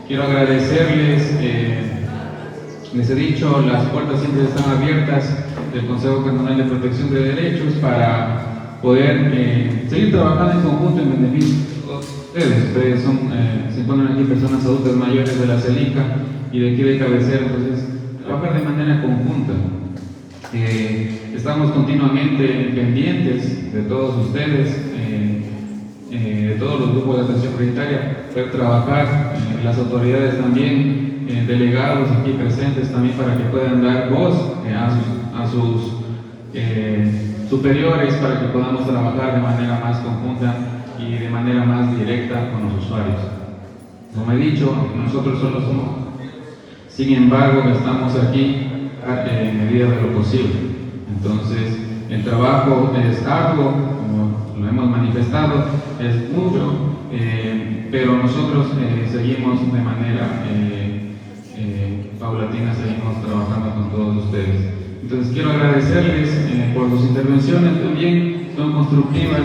Quiero agradecerles, les he dicho, las puertas siempre están abiertas del Consejo Cantonal de Protección de Derechos para poder seguir trabajando en conjunto en beneficio de todos ustedes. Ustedes se encuentran aquí personas adultas mayores de la CELICA y de aquí de cabecera, entonces trabajar de manera conjunta. Estamos continuamente pendientes de todos ustedes, de todos los grupos de atención prioritaria, poder trabajar, las autoridades también, delegados aquí presentes también para que puedan dar voz a sus superiores, para que podamos trabajar de manera más conjunta y de manera más directa con los usuarios. Como he dicho, nosotros solo somos, sin embargo, estamos aquí en medida de lo posible. Entonces, el trabajo es arduo, como lo hemos manifestado, es mucho, pero nosotros seguimos de manera paulatina, seguimos trabajando con todos ustedes. Entonces, quiero agradecerles por sus intervenciones también, son constructivas,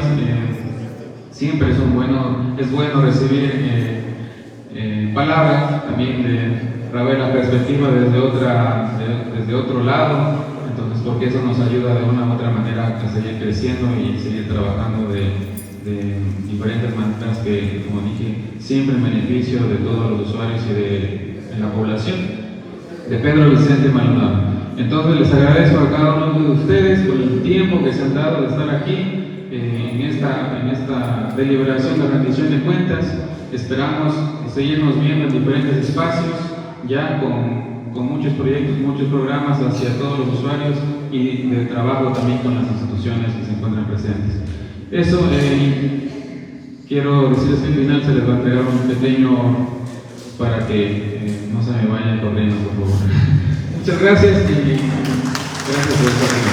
siempre es bueno recibir palabras también para ver la perspectiva desde otro lado, entonces porque eso nos ayuda de una u otra manera a seguir creciendo y seguir trabajando de diferentes maneras que, como dije, siempre en beneficio de todos los usuarios y de la población de Pedro Vicente Maldonado. Entonces les agradezco a cada uno de ustedes por el tiempo que se han dado de estar aquí en esta deliberación de rendición de cuentas. Esperamos seguirnos viendo en diferentes espacios, ya con muchos proyectos, muchos programas hacia todos los usuarios y de trabajo también con las instituciones que se encuentran presentes. Eso, quiero decirles que al final se les va a entregar un pequeño para que no se me vayan corriendo, por favor. Muchas gracias y gracias por estar aquí.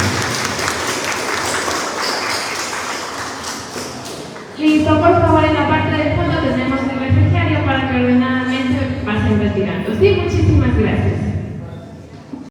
Listo, por favor, en la parte del fondo tenemos el refrigerio para que ordenadamente pasen retirando. ¿Sí?